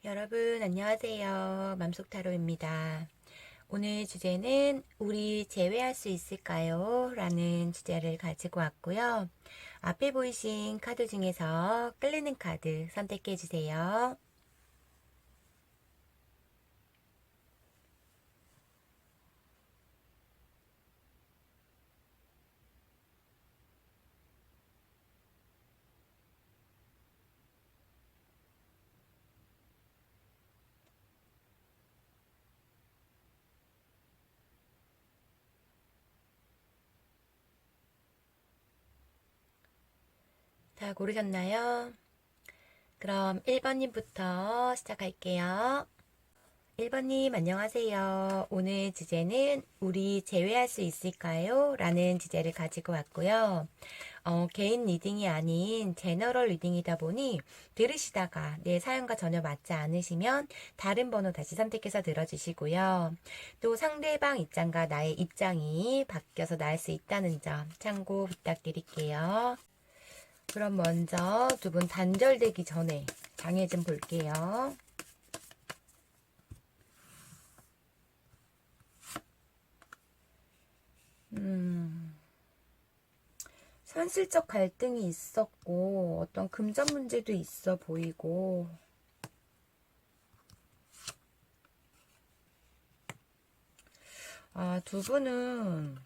여러분 안녕하세요. 맘속타로입니다. 오늘 주제는 우리 제외할 수 있을까요? 라는 주제를 가지고 왔고요. 앞에 보이신 카드 중에서 끌리는 카드 선택해 주세요. 다 고르셨나요? 그럼 1번님부터 시작할게요. 1번님 안녕하세요. 오늘 주제는 우리 제외할 수 있을까요? 라는 주제를 가지고 왔고요. 개인 리딩이 아닌 제너럴 리딩이다 보니 들으시다가 내 사연과 전혀 맞지 않으시면 다른 번호 다시 선택해서 들어주시고요. 또 상대방 입장과 나의 입장이 바뀌어서 나을 수 있다는 점 참고 부탁드릴게요. 그럼 먼저 두 분 단절되기 전에 장애 좀 볼게요. 현실적 갈등이 있었고 어떤 금전 문제도 있어 보이고 두 분은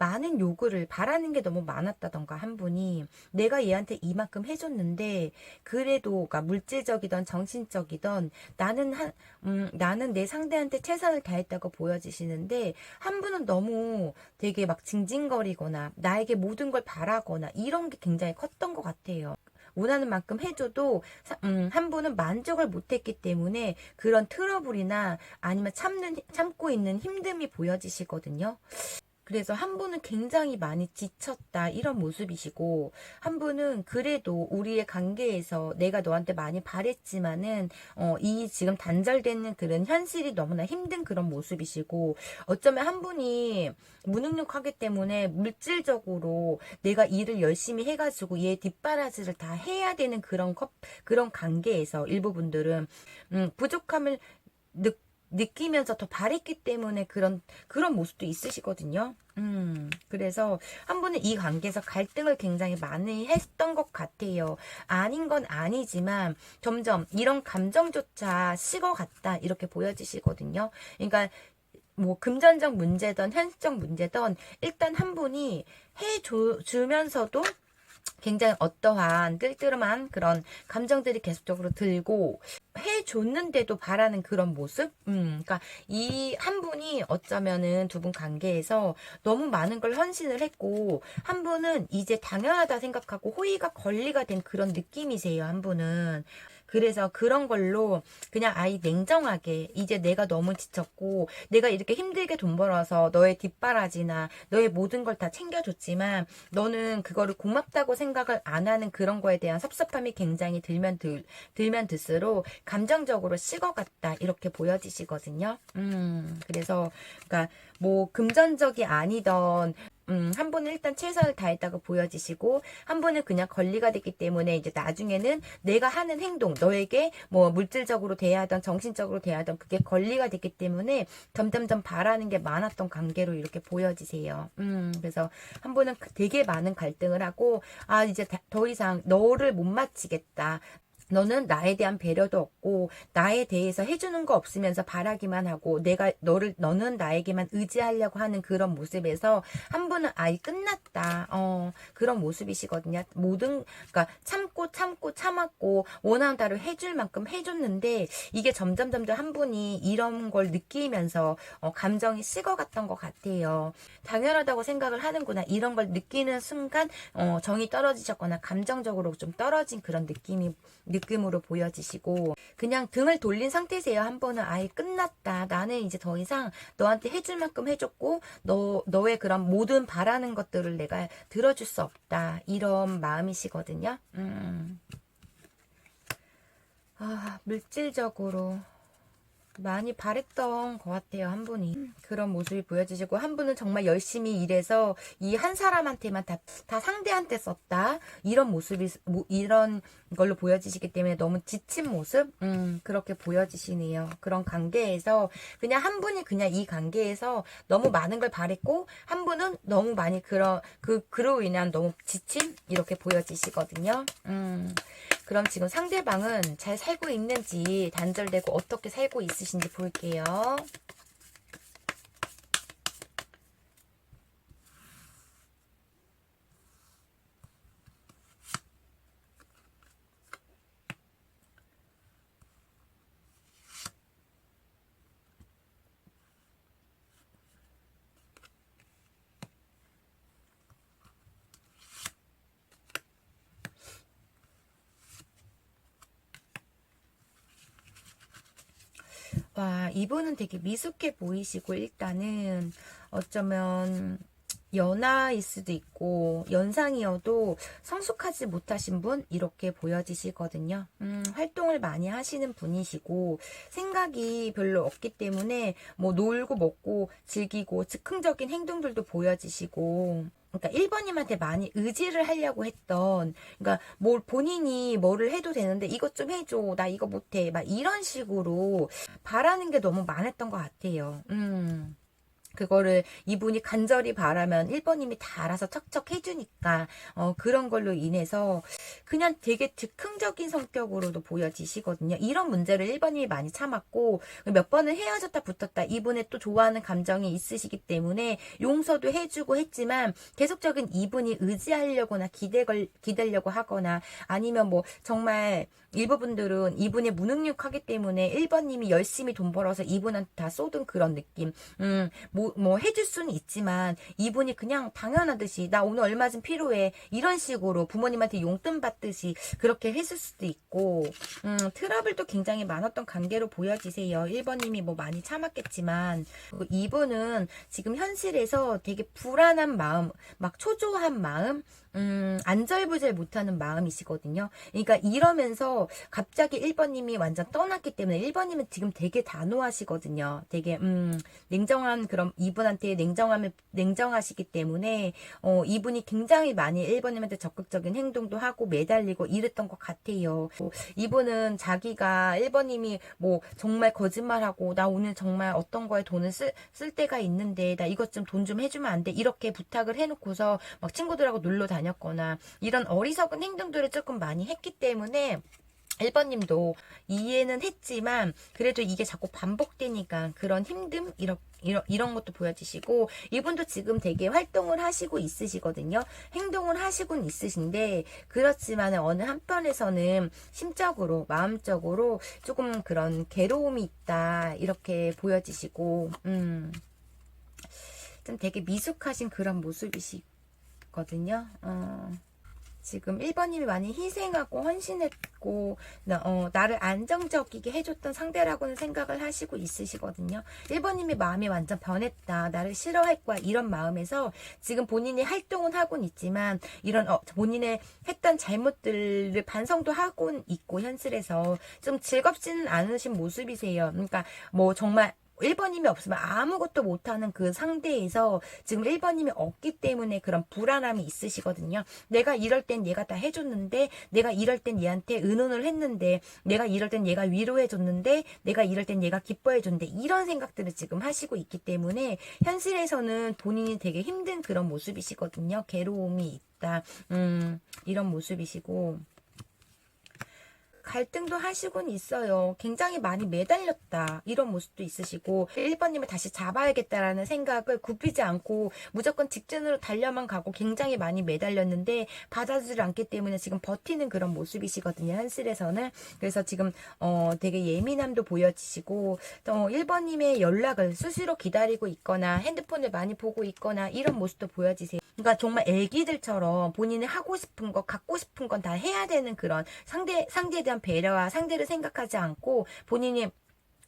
많은 요구를 바라는 게 너무 많았다던가 한 분이 내가 얘한테 이만큼 해줬는데 그래도 그러니까 물질적이든 정신적이든 나는 내 상대한테 최선을 다했다고 보여지시는데 한 분은 너무 되게 막 징징거리거나 나에게 모든 걸 바라거나 이런 게 굉장히 컸던 것 같아요. 원하는 만큼 해줘도 한 분은 만족을 못했기 때문에 그런 트러블이나 아니면 참고 있는 힘듦이 보여지시거든요. 그래서 한 분은 굉장히 많이 지쳤다 이런 모습이시고 한 분은 그래도 우리의 관계에서 내가 너한테 많이 바랬지만은 이 지금 단절되는 그런 현실이 너무나 힘든 그런 모습이시고 어쩌면 한 분이 무능력하기 때문에 물질적으로 내가 일을 열심히 해가지고 얘 뒷바라지를 다 해야 되는 그런 관계에서 일부분들은 부족함을 느 느끼면서 더 바랬기 때문에 그런 모습도 있으시거든요. 그래서 한 분은 이 관계에서 갈등을 굉장히 많이 했던 것 같아요. 아닌 건 아니지만 점점 이런 감정조차 식어갔다 이렇게 보여지시거든요. 그러니까 뭐 금전적 문제든 현실적 문제든 일단 한 분이 해주면서도 굉장히 어떠한 뜰뜨름한 그런 감정들이 계속적으로 들고 해줬는데도 바라는 그런 모습? 그러니까 이 한 분이 어쩌면은 두 분 관계에서 너무 많은 걸 헌신을 했고 한 분은 이제 당연하다 생각하고 호의가 권리가 된 그런 느낌이세요, 한 분은. 그래서 그런 걸로 그냥 아이 냉정하게 이제 내가 너무 지쳤고 내가 이렇게 힘들게 돈 벌어서 너의 뒷바라지나 너의 모든 걸 다 챙겨줬지만 너는 그거를 고맙다고 생각을 안 하는 그런 거에 대한 섭섭함이 굉장히 들면 들수록 감정적으로 식어갔다 이렇게 보여지시거든요. 그래서 그러니까 뭐 금전적이 아니던 한 분은 일단 최선을 다했다고 보여지시고 한 분은 그냥 권리가 됐기 때문에 이제 나중에는 내가 하는 행동 너에게 뭐 물질적으로 대하던 정신적으로 대하던 그게 권리가 됐기 때문에 점점점 바라는 게 많았던 관계로 이렇게 보여지세요. 그래서 한 분은 되게 많은 갈등을 하고 이제 더 이상 너를 못 마치겠다. 너는 나에 대한 배려도 없고 나에 대해서 해주는 거 없으면서 바라기만 하고 너는 나에게만 의지하려고 하는 그런 모습에서 한 분은 아예 끝났다. 그런 모습이시거든요. 그러니까 참고 참았고 원하는 대로 해줄 만큼 해줬는데 이게 점점 한 분이 이런 걸 느끼면서 감정이 식어갔던 것 같아요. 당연하다고 생각을 하는구나. 이런 걸 느끼는 순간 정이 떨어지셨거나 감정적으로 좀 떨어진 그런 느낌으로 보여지시고 그냥 등을 돌린 상태세요. 한 번은 아예 끝났다. 나는 이제 더 이상 너한테 해줄 만큼 해줬고 너의 그런 모든 바라는 것들을 내가 들어줄 수 없다. 이런 마음이시거든요. 물질적으로 많이 바랬던 것 같아요, 한 분이. 그런 모습이 보여지시고, 한 분은 정말 열심히 일해서 이 한 사람한테만 다 상대한테 썼다. 이런 모습이, 이런 걸로 보여지시기 때문에 너무 지친 모습? 그렇게 보여지시네요. 그런 관계에서, 그냥 한 분이 그냥 이 관계에서 너무 많은 걸 바랬고, 한 분은 너무 많이 그로 인한 너무 지침? 이렇게 보여지시거든요. 그럼 지금 상대방은 잘 살고 있는지 단절되고 어떻게 살고 있으신지 볼게요. 와, 이분은 되게 미숙해 보이시고, 일단은 어쩌면 연하일 수도 있고, 연상이어도 성숙하지 못하신 분? 이렇게 보여지시거든요. 활동을 많이 하시는 분이시고, 생각이 별로 없기 때문에, 뭐, 놀고 먹고 즐기고, 즉흥적인 행동들도 보여지시고, 그러니까 1번님한테 많이 의지를 하려고 했던, 그러니까 뭘 본인이 뭐를 해도 되는데 이것 좀 해줘, 나 이거 못해, 막 이런 식으로 바라는 게 너무 많았던 것 같아요. 그거를 이분이 간절히 바라면 1번님이 다 알아서 척척 해주니까 그런 걸로 인해서 그냥 되게 즉흥적인 성격으로도 보여지시거든요. 이런 문제를 1번님이 많이 참았고 몇 번은 헤어졌다 붙었다 이분의 또 좋아하는 감정이 있으시기 때문에 용서도 해주고 했지만 계속적인 이분이 의지하려거나 기대려고 하거나 아니면 뭐 정말 일부분들은 이분의 무능력하기 때문에 1번님이 열심히 돈 벌어서 이분한테 다 쏟은 그런 느낌. 뭐 해줄 수는 있지만 이분이 그냥 당연하듯이 나 오늘 얼마 좀 필요해 이런 식으로 부모님한테 용돈 받듯이 그렇게 했을 수도 있고 트러블도 굉장히 많았던 관계로 보여지세요. 1번님이 뭐 많이 참았겠지만 2번은 지금 현실에서 되게 불안한 마음 막 초조한 마음 안절부절 못하는 마음이시거든요. 그러니까 이러면서 갑자기 1번님이 완전 떠났기 때문에 1번님은 지금 되게 단호하시거든요. 되게 냉정한 그런 이분한테 냉정하시기 때문에 이분이 굉장히 많이 1번님한테 적극적인 행동도 하고 매달리고 이랬던 것 같아요. 이분은 자기가 1번님이 뭐 정말 거짓말하고 나 오늘 정말 어떤 거에 돈을 쓸 때가 있는데 나 이것 좀 돈 좀 해주면 안 돼 이렇게 부탁을 해놓고서 막 친구들하고 놀러 다녔거나 이런 어리석은 행동들을 조금 많이 했기 때문에 1번님도 이해는 했지만 그래도 이게 자꾸 반복되니까 그런 힘듦 이런 것도 보여지시고 이분도 지금 되게 활동을 하시고 있으시거든요. 행동을 하시곤 있으신데 그렇지만 어느 한편에서는 심적으로 마음적으로 조금 그런 괴로움이 있다 이렇게 보여지시고 좀 되게 미숙하신 그런 모습이시거든요. 지금 1번님이 많이 희생하고 헌신했고 나를 안정적이게 해줬던 상대라고는 생각을 하시고 있으시거든요. 1번님이 마음이 완전 변했다. 나를 싫어할 거야. 이런 마음에서 지금 본인이 활동은 하고는 있지만 이런 본인의 했던 잘못들을 반성도 하고는 있고 현실에서 좀 즐겁지는 않으신 모습이세요. 그러니까 뭐 정말 1번님이 없으면 아무것도 못하는 그 상대에서 지금 1번님이 없기 때문에 그런 불안함이 있으시거든요. 내가 이럴 땐 얘가 다 해줬는데 내가 이럴 땐 얘한테 의논을 했는데 내가 이럴 땐 얘가 위로해줬는데 내가 이럴 땐 얘가 기뻐해줬는데 이런 생각들을 지금 하시고 있기 때문에 현실에서는 본인이 되게 힘든 그런 모습이시거든요. 괴로움이 있다. 이런 모습이시고 갈등도 하시곤 있어요. 굉장히 많이 매달렸다. 이런 모습도 있으시고 1번님을 다시 잡아야겠다라는 생각을 굽히지 않고 무조건 직진으로 달려만 가고 굉장히 많이 매달렸는데 받아주지 않기 때문에 지금 버티는 그런 모습이시거든요. 현실에서는. 그래서 지금 되게 예민함도 보여지시고 1번님의 연락을 수시로 기다리고 있거나 핸드폰을 많이 보고 있거나 이런 모습도 보여지세요. 그러니까 정말 애기들처럼 본인이 하고 싶은 거 갖고 싶은 건 다 해야 되는 그런 상대에 대한 배려와 상대를 생각하지 않고 본인이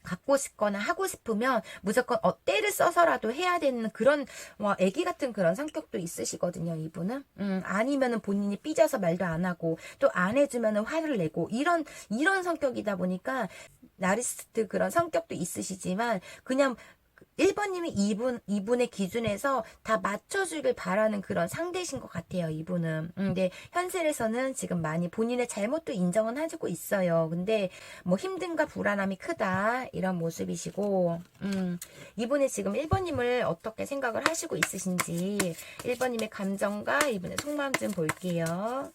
갖고 싶거나 하고 싶으면 무조건 때를 써서라도 해야 되는 그런 애기 같은 그런 성격도 있으시거든요. 이분은 아니면은 본인이 삐져서 말도 안 하고 또 안 해주면은 화를 내고 이런 성격이다 보니까 나르시스트 그런 성격도 있으시지만 그냥 1번님이 이분의 기준에서 다 맞춰주길 바라는 그런 상대이신 것 같아요, 이분은. 근데 현실에서는 지금 많이 본인의 잘못도 인정은 하고 있어요. 근데 뭐 힘듦과 불안함이 크다, 이런 모습이시고, 이분이 지금 1번님을 어떻게 생각을 하시고 있으신지, 1번님의 감정과 이분의 속마음 좀 볼게요.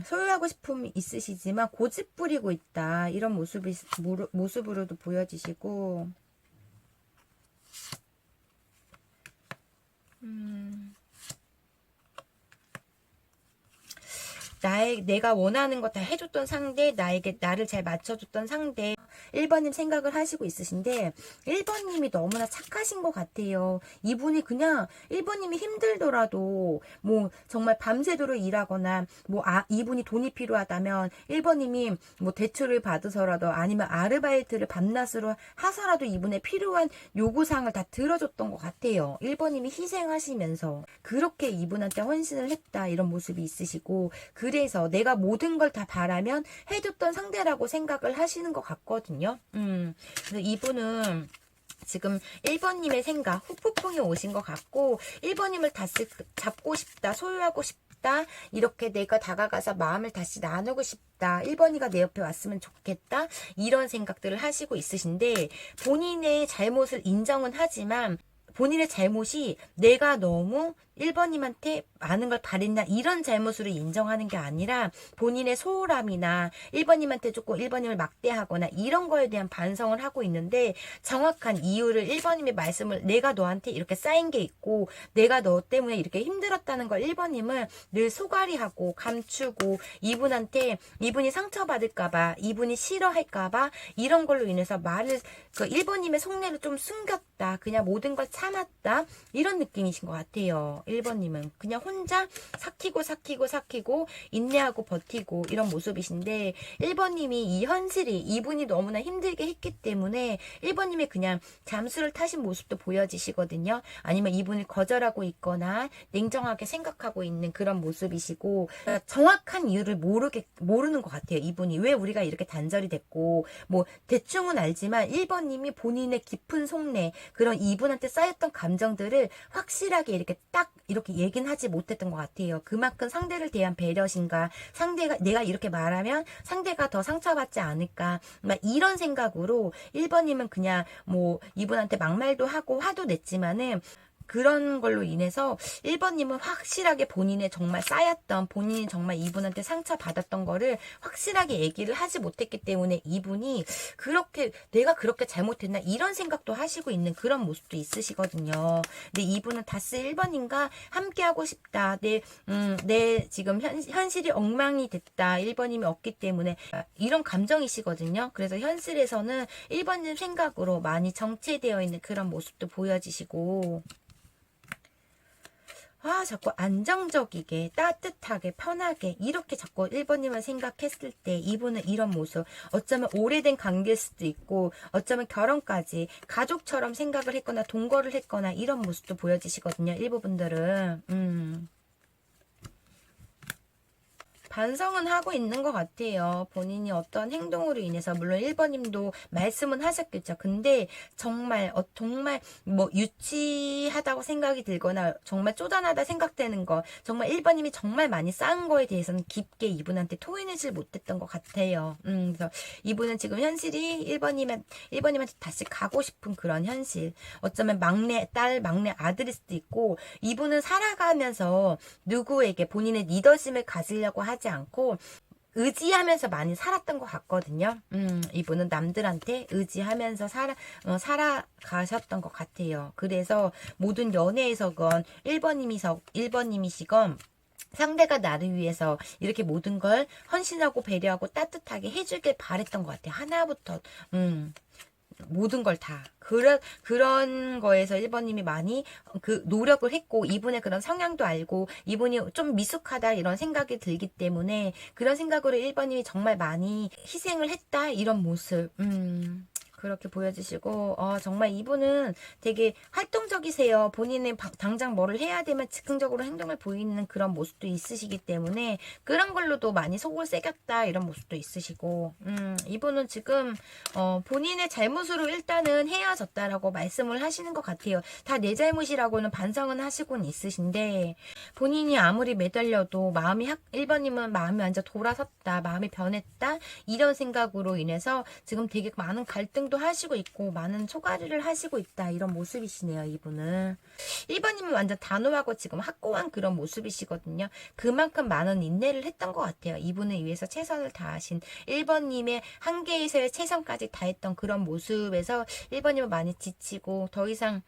소유하고 싶음이 있으시지만 고집 부리고 있다. 이런 모습으로도 보여지시고, 내가 원하는 거 다 해줬던 상대, 나를 잘 맞춰줬던 상대, 1번님 생각을 하시고 있으신데, 1번님이 너무나 착하신 것 같아요. 이분이 그냥 1번님이 힘들더라도, 뭐, 정말 밤새도록 일하거나, 뭐, 이분이 돈이 필요하다면, 1번님이 뭐, 대출을 받으서라도, 아니면 아르바이트를 밤낮으로 하서라도 이분의 필요한 요구사항을 다 들어줬던 것 같아요. 1번님이 희생하시면서, 그렇게 이분한테 헌신을 했다, 이런 모습이 있으시고, 그래서 내가 모든 걸 다 바라면 해줬던 상대라고 생각을 하시는 것 같거든요. 그래서 이분은 지금 1번님의 생각, 후폭풍이 오신 것 같고, 1번님을 다시 잡고 싶다, 소유하고 싶다, 이렇게 내가 다가가서 마음을 다시 나누고 싶다, 1번이가 내 옆에 왔으면 좋겠다, 이런 생각들을 하시고 있으신데, 본인의 잘못을 인정은 하지만, 본인의 잘못이 내가 너무 1번님한테 많은 걸 바랬나 이런 잘못으로 인정하는 게 아니라 본인의 소홀함이나 1번님한테 조금 1번님을 막대하거나 이런 거에 대한 반성을 하고 있는데 정확한 이유를 1번님의 말씀을 내가 너한테 이렇게 쌓인 게 있고 내가 너 때문에 이렇게 힘들었다는 걸 1번님은 늘 소가리하고 감추고 이분이 상처받을까봐 이분이 싫어할까봐 이런 걸로 인해서 그 1번님의 속내를 좀 숨겼다. 그냥 모든 걸 참았다. 이런 느낌이신 것 같아요. 1번님은 그냥 혼자 삭히고 인내하고 버티고 이런 모습이신데 1번님이 이 현실이 이분이 너무나 힘들게 했기 때문에 1번님이 그냥 잠수를 타신 모습도 보여지시거든요. 아니면 이분을 거절하고 있거나 냉정하게 생각하고 있는 그런 모습이시고 정확한 이유를 모르는 것 같아요. 이분이 왜 우리가 이렇게 단절이 됐고 뭐 대충은 알지만 1번님이 본인의 깊은 속내 그런 이분한테 쌓였던 감정들을 확실하게 이렇게 얘기는 하지 못했던 것 같아요. 그만큼 상대를 대한 배려심과 내가 이렇게 말하면 상대가 더 상처받지 않을까 막 이런 생각으로 1번님은 그냥 뭐 이분한테 막말도 하고 화도 냈지만은 그런 걸로 인해서 1번님은 확실하게 본인의 정말 쌓였던 본인이 정말 이분한테 상처받았던 거를 확실하게 얘기를 하지 못했기 때문에 이분이 내가 그렇게 잘못했나 이런 생각도 하시고 있는 그런 모습도 있으시거든요. 근데 이분은 다스 1번님과 함께하고 싶다. 내 지금 현실이 엉망이 됐다. 1번님이 없기 때문에 이런 감정이시거든요. 그래서 현실에서는 1번님 생각으로 많이 정체되어 있는 그런 모습도 보여지시고 자꾸 안정적이게, 따뜻하게, 편하게, 이렇게 자꾸 1번님을 생각했을 때 이분은 이런 모습, 어쩌면 오래된 관계일 수도 있고, 어쩌면 결혼까지 가족처럼 생각을 했거나, 동거를 했거나, 이런 모습도 보여지시거든요, 일부분들은. 반성은 하고 있는 것 같아요. 본인이 어떤 행동으로 인해서 물론 1번님도 말씀은 하셨겠죠. 근데 정말 뭐 유치하다고 생각이 들거나 정말 쪼잔하다 생각되는 거 정말 1번님이 정말 많이 쌓은 거에 대해서는 깊게 이분한테 토해내질 못했던 것 같아요. 그래서 이분은 지금 현실이 1번님한테 다시 가고 싶은 그런 현실. 어쩌면 막내 딸, 막내 아들일 수도 있고 이분은 살아가면서 누구에게 본인의 리더십을 가지려고 하지 않고 의지하면서 많이 살았던 것 같거든요. 이분은 남들한테 의지하면서 살아가셨던 것 같아요. 그래서 모든 연애에서건 1번님이시건 상대가 나를 위해서 이렇게 모든 걸 헌신하고 배려하고 따뜻하게 해주길 바랬던 것 같아요. 하나부터 모든 걸 다. 그런 거에서 1번님이 많이 노력을 했고, 이분의 그런 성향도 알고, 이분이 좀 미숙하다, 이런 생각이 들기 때문에, 그런 생각으로 1번님이 정말 많이 희생을 했다, 이런 모습. 그렇게 보여지시고, 정말 이분은 되게 활동적이세요. 본인은 당장 뭐를 해야 되면 즉흥적으로 행동을 보이는 그런 모습도 있으시기 때문에 그런 걸로도 많이 속을 새겼다 이런 모습도 있으시고, 이분은 지금 본인의 잘못으로 일단은 헤어졌다라고 말씀을 하시는 것 같아요. 다 내 잘못이라고는 반성은 하시곤 있으신데, 본인이 아무리 매달려도 1번님은 마음이 완전 돌아섰다, 마음이 변했다 이런 생각으로 인해서 지금 되게 많은 갈등도 하시고 있고 많은 초가리를 하시고 있다 이런 모습이시네요. 이분은 1번님은 완전 단호하고 지금 확고한 그런 모습이시거든요. 그만큼 많은 인내를 했던 것 같아요. 이분을 위해서 최선을 다하신 1번님의 한계에서의 최선까지 다했던 그런 모습에서 1번님은 많이 지치고 더 이상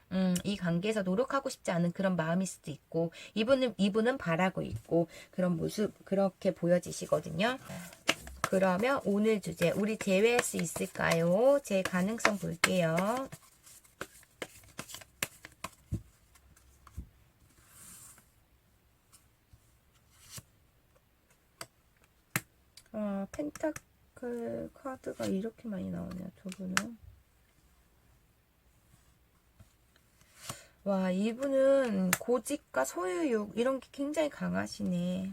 이 관계에서 노력하고 싶지 않은 그런 마음일 수도 있고, 이분은 바라고 있고 그런 모습 그렇게 보여지시거든요. 그러면 오늘 주제 우리 재회할 수 있을까요? 제 가능성 볼게요. 펜타클 카드가 이렇게 많이 나오네요. 두 분은. 와, 이분은 고집과 소유욕 이런 게 굉장히 강하시네.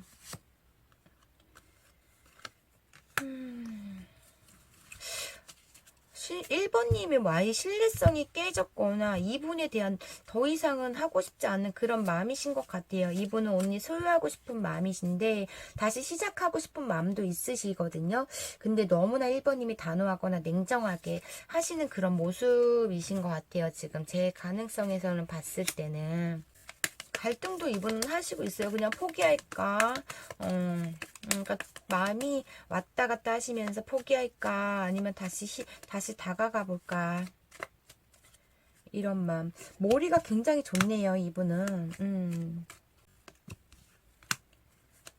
1번님의 와의 신뢰성이 깨졌거나 이분에 대한 더 이상은 하고 싶지 않은 그런 마음이신 것 같아요. 이분은 언니 소유하고 싶은 마음이신데 다시 시작하고 싶은 마음도 있으시거든요. 근데 너무나 1번님이 단호하거나 냉정하게 하시는 그런 모습이신 것 같아요. 지금 제 가능성에서는 봤을 때는. 갈등도 이분은 하시고 있어요. 그냥 포기할까? 그러니까 마음이 왔다 갔다 하시면서 포기할까? 아니면 다시 다가가 볼까? 이런 마음. 머리가 굉장히 좋네요. 이분은.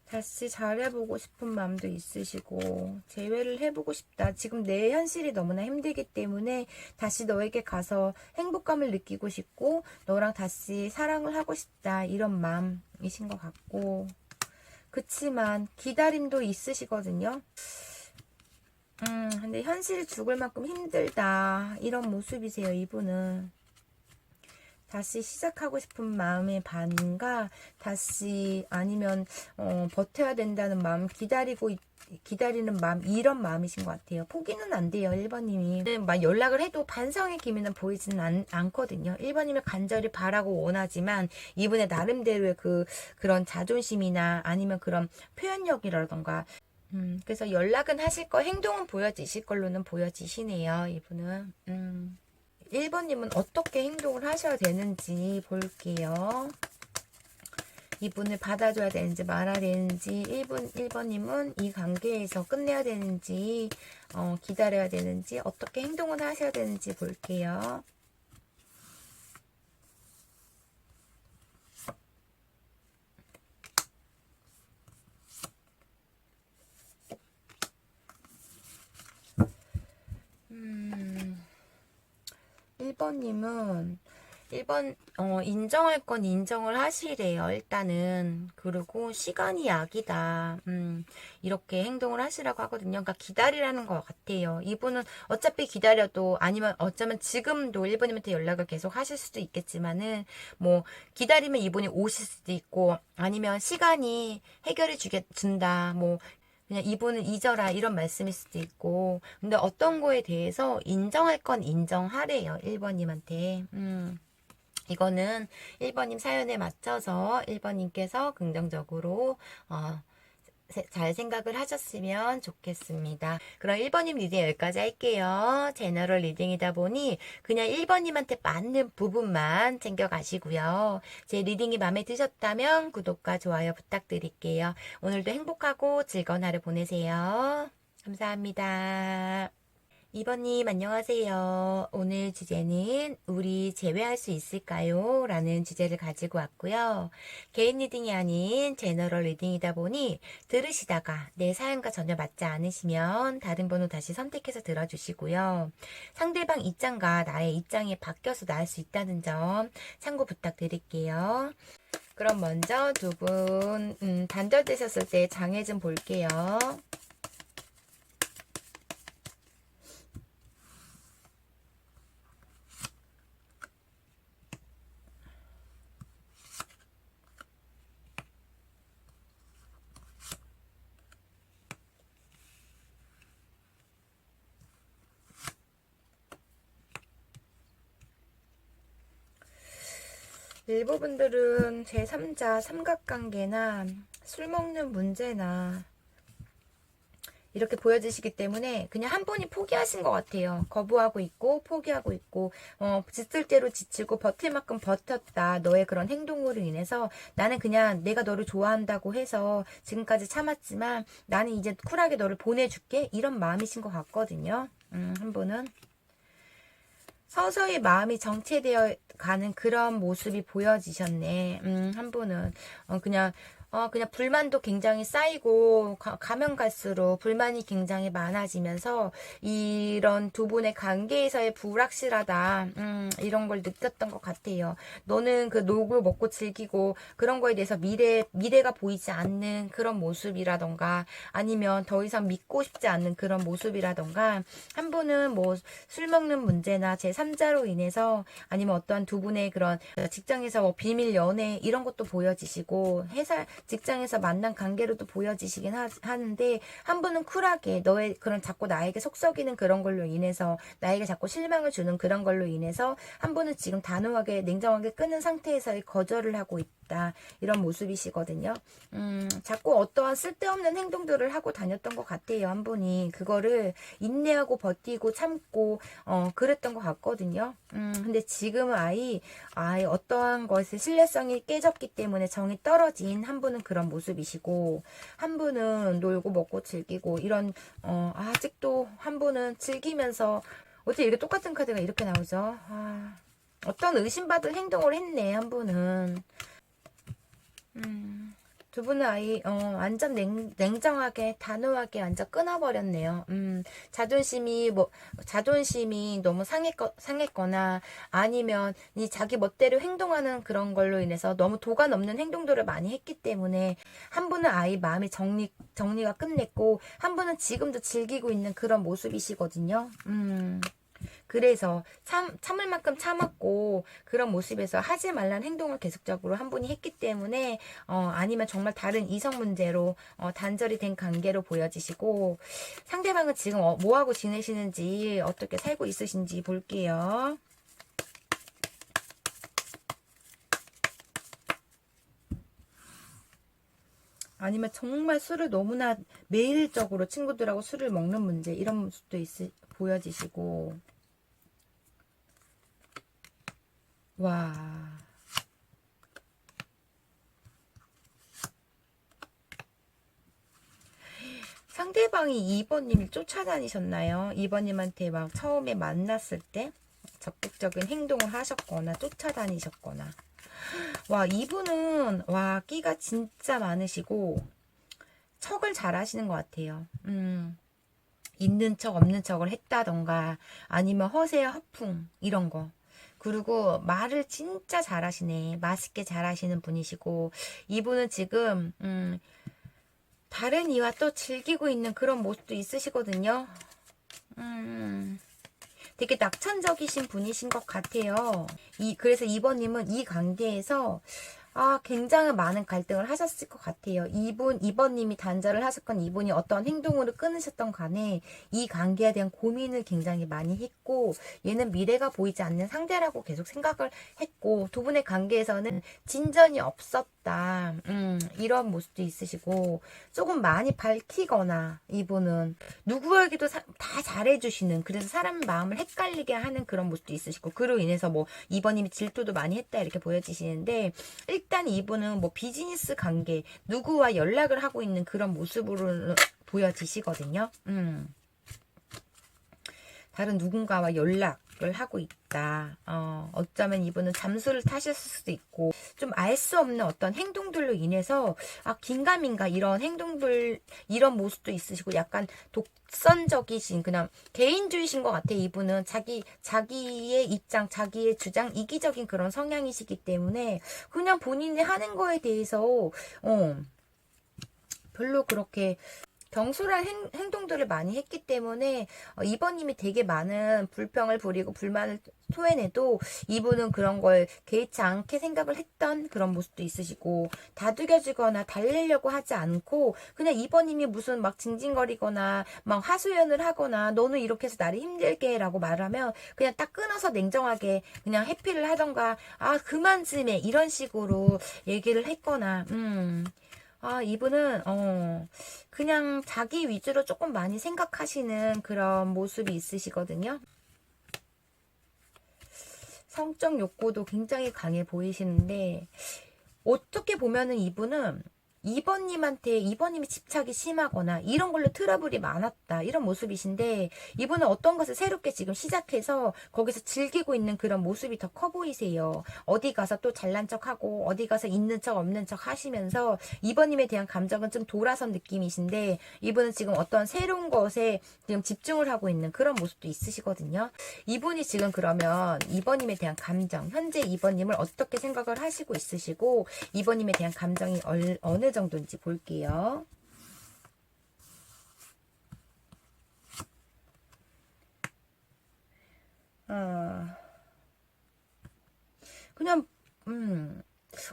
다시 잘해보고 싶은 마음도 있으시고 재회를 해보고 싶다. 지금 내 현실이 너무나 힘들기 때문에 다시 너에게 가서 행복감을 느끼고 싶고 너랑 다시 사랑을 하고 싶다. 이런 마음이신 것 같고, 그치만 기다림도 있으시거든요. 근데 현실이 죽을 만큼 힘들다. 이런 모습이세요. 이분은. 다시 시작하고 싶은 마음의 반인가, 다시 아니면 버텨야 된다는 마음, 기다리는 마음, 이런 마음이신 것 같아요. 포기는 안 돼요. 1번님이 막 연락을 해도 반성의 기미는 보이지는 않거든요. 1번님을 간절히 바라고 원하지만 이분의 나름대로의 그런 자존심이나 아니면 그런 표현력이라던가, 그래서 연락은 하실 거, 행동은 보여지실 걸로는 보여지시네요. 이분은. 1번님은 어떻게 행동을 하셔야 되는지 볼게요. 이분을 받아줘야 되는지 말아야 되는지, 1번님은 이 관계에서 끝내야 되는지, 기다려야 되는지, 어떻게 행동을 하셔야 되는지 볼게요. 음, 1번님은 인정할 건 인정을 하시래요, 일단은. 그리고 시간이 약이다. 이렇게 행동을 하시라고 하거든요. 그러니까 기다리라는 것 같아요. 이분은 어차피 기다려도, 아니면 어쩌면 지금도 1번님한테 연락을 계속 하실 수도 있겠지만은, 뭐, 기다리면 이분이 오실 수도 있고, 아니면 시간이 해결해 준다. 뭐, 그냥 이분은 잊어라 이런 말씀일 수도 있고, 근데 어떤 거에 대해서 인정할 건 인정하래요, 1번님한테. 이거는 1번님 사연에 맞춰서 1번님께서 긍정적으로 잘 생각을 하셨으면 좋겠습니다. 그럼 1번님 리딩 여기까지 할게요. 제너럴 리딩이다 보니 그냥 1번님한테 맞는 부분만 챙겨가시고요. 제 리딩이 마음에 드셨다면 구독과 좋아요 부탁드릴게요. 오늘도 행복하고 즐거운 하루 보내세요. 감사합니다. 2번님 안녕하세요. 오늘 주제는 우리 재회할 수 있을까요? 라는 주제를 가지고 왔고요. 개인 리딩이 아닌 제너럴 리딩이다 보니 들으시다가 내 사연과 전혀 맞지 않으시면 다른 번호 다시 선택해서 들어주시고요. 상대방 입장과 나의 입장이 바뀌어서 나을 수 있다는 점 참고 부탁드릴게요. 그럼 먼저 두 분 단절되셨을 때 장애 좀 볼게요. 일부 분들은 제3자 삼각관계나 술 먹는 문제나 이렇게 보여지시기 때문에 그냥 한 분이 포기하신 것 같아요. 거부하고 있고 포기하고 있고 지칠 대로 지치고 버틸 만큼 버텼다. 너의 그런 행동으로 인해서 나는 그냥 내가 너를 좋아한다고 해서 지금까지 참았지만 나는 이제 쿨하게 너를 보내줄게. 이런 마음이신 것 같거든요. 한 분은 서서히 마음이 정체되어 가는 그런 모습이 보여지셨네. 한 분은 그냥 불만도 굉장히 쌓이고 가면 갈수록 불만이 굉장히 많아지면서 이런 두 분의 관계에서의 불확실하다 이런 걸 느꼈던 것 같아요. 너는 그 놀고 먹고 즐기고 그런 거에 대해서 미래가 보이지 않는 그런 모습이라던가 아니면 더 이상 믿고 싶지 않는 그런 모습이라던가 한 분은 뭐 술 먹는 문제나 제3자로 인해서 아니면 어떠한 두 분의 그런 직장에서 뭐 비밀 연애 이런 것도 보여지시고 회사 직장에서 만난 관계로도 보여지시긴 하는데 한 분은 쿨하게 너의 그런 자꾸 나에게 속썩이는 그런 걸로 인해서 나에게 자꾸 실망을 주는 그런 걸로 인해서 한 분은 지금 단호하게 냉정하게 끊은 상태에서의 거절을 하고 있다. 이런 모습이시거든요. 자꾸 어떠한 쓸데없는 행동들을 하고 다녔던 것 같아요. 한 분이 그거를 인내하고 버티고 참고 그랬던 것 같거든요. 근데 지금은 아예 어떠한 것의 신뢰성이 깨졌기 때문에 정이 떨어진 한 분은 그런 모습이시고 한 분은 놀고 먹고 즐기고 이런 아직도 한 분은 즐기면서 어떻게 이렇게 똑같은 카드가 이렇게 나오죠? 어떤 의심받을 행동을 했네 한 분은. 두 분은 완전 냉정하게, 단호하게 완전 끊어버렸네요. 자존심이 너무 상했거나, 아니면, 자기 멋대로 행동하는 그런 걸로 인해서 너무 도가 넘는 행동들을 많이 했기 때문에, 한 분은 마음이 정리가 끝냈고, 한 분은 지금도 즐기고 있는 그런 모습이시거든요. 그래서 참을 만큼 참았고 그런 모습에서 하지 말란 행동을 계속적으로 한 분이 했기 때문에 아니면 정말 다른 이성 문제로 단절이 된 관계로 보여지시고 상대방은 지금 뭐하고 지내시는지 어떻게 살고 있으신지 볼게요. 아니면 정말 술을 너무나 매일적으로 친구들하고 술을 먹는 문제 이런 모습도 보여지시고 와 상대방이 2번님을 쫓아다니셨나요? 2번님한테 막 처음에 만났을 때 적극적인 행동을 하셨거나 쫓아다니셨거나 와 이분은 끼가 진짜 많으시고 척을 잘 하시는 것 같아요. 있는 척 없는 척을 했다던가 아니면 허세 허풍 이런 거 그리고 말을 진짜 잘하시네. 맛있게 잘하시는 분이시고 이분은 지금 다른 이와 또 즐기고 있는 그런 모습도 있으시거든요. 되게 낙천적이신 분이신 것 같아요. 그래서 2번님은 이 관계에서 굉장히 많은 갈등을 하셨을 것 같아요. 2번님이 단절을 하셨건 이분이 어떤 행동으로 끊으셨던 간에 이 관계에 대한 고민을 굉장히 많이 했고 얘는 미래가 보이지 않는 상대라고 계속 생각을 했고 두 분의 관계에서는 진전이 없었다. 이런 모습도 있으시고 조금 많이 밝히거나 이분은 누구에게도 다 잘해주시는 그래서 사람 마음을 헷갈리게 하는 그런 모습도 있으시고 그로 인해서 뭐 2번님이 질투도 많이 했다 이렇게 보여지시는데 일단 이분은 뭐 비즈니스 관계 누구와 연락을 하고 있는 그런 모습으로 보여지시거든요. 다른 누군가와 연락을 하고 있다. 어쩌면 이분은 잠수를 타셨을 수도 있고 좀 알 수 없는 어떤 행동들로 인해서 긴가민가 이런 행동들 이런 모습도 있으시고 약간 독선적이신 그냥 개인주의신 것 같아. 이분은 자기의 입장 자기의 주장 이기적인 그런 성향이시기 때문에 그냥 본인이 하는 거에 대해서 별로 그렇게 경솔한 행동들을 많이 했기 때문에 이번님이 되게 많은 불평을 부리고 불만을 토해내도 이분은 그런 걸 개의치 않게 생각을 했던 그런 모습도 있으시고, 다독여주거나 달래려고 하지 않고 그냥 이번님이 무슨 막 징징거리거나 막 하소연을 하거나 너는 이렇게 해서 나를 힘들게 해 라고 말하면 그냥 딱 끊어서 냉정하게 그냥 해피를 하던가, 아 그만 좀 해, 이런 식으로 얘기를 했거나. 이분은 그냥 자기 위주로 조금 많이 생각하시는 그런 모습이 있으시거든요. 성적 욕구도 굉장히 강해 보이시는데, 어떻게 보면은 이분은 이번님이 집착이 심하거나 이런 걸로 트러블이 많았다, 이런 모습이신데, 이분은 어떤 것을 새롭게 지금 시작해서 거기서 즐기고 있는 그런 모습이 더 커 보이세요. 어디 가서 또 잘난 척하고 어디 가서 있는 척 없는 척 하시면서 이번님에 대한 감정은 좀 돌아선 느낌이신데, 이분은 지금 어떤 새로운 것에 지금 집중을 하고 있는 그런 모습도 있으시거든요. 이분이 지금 그러면 이번님에 대한 감정, 현재 이번님을 어떻게 생각을 하시고 있으시고, 이번님에 대한 감정이 어느 정도인지 볼게요. 그냥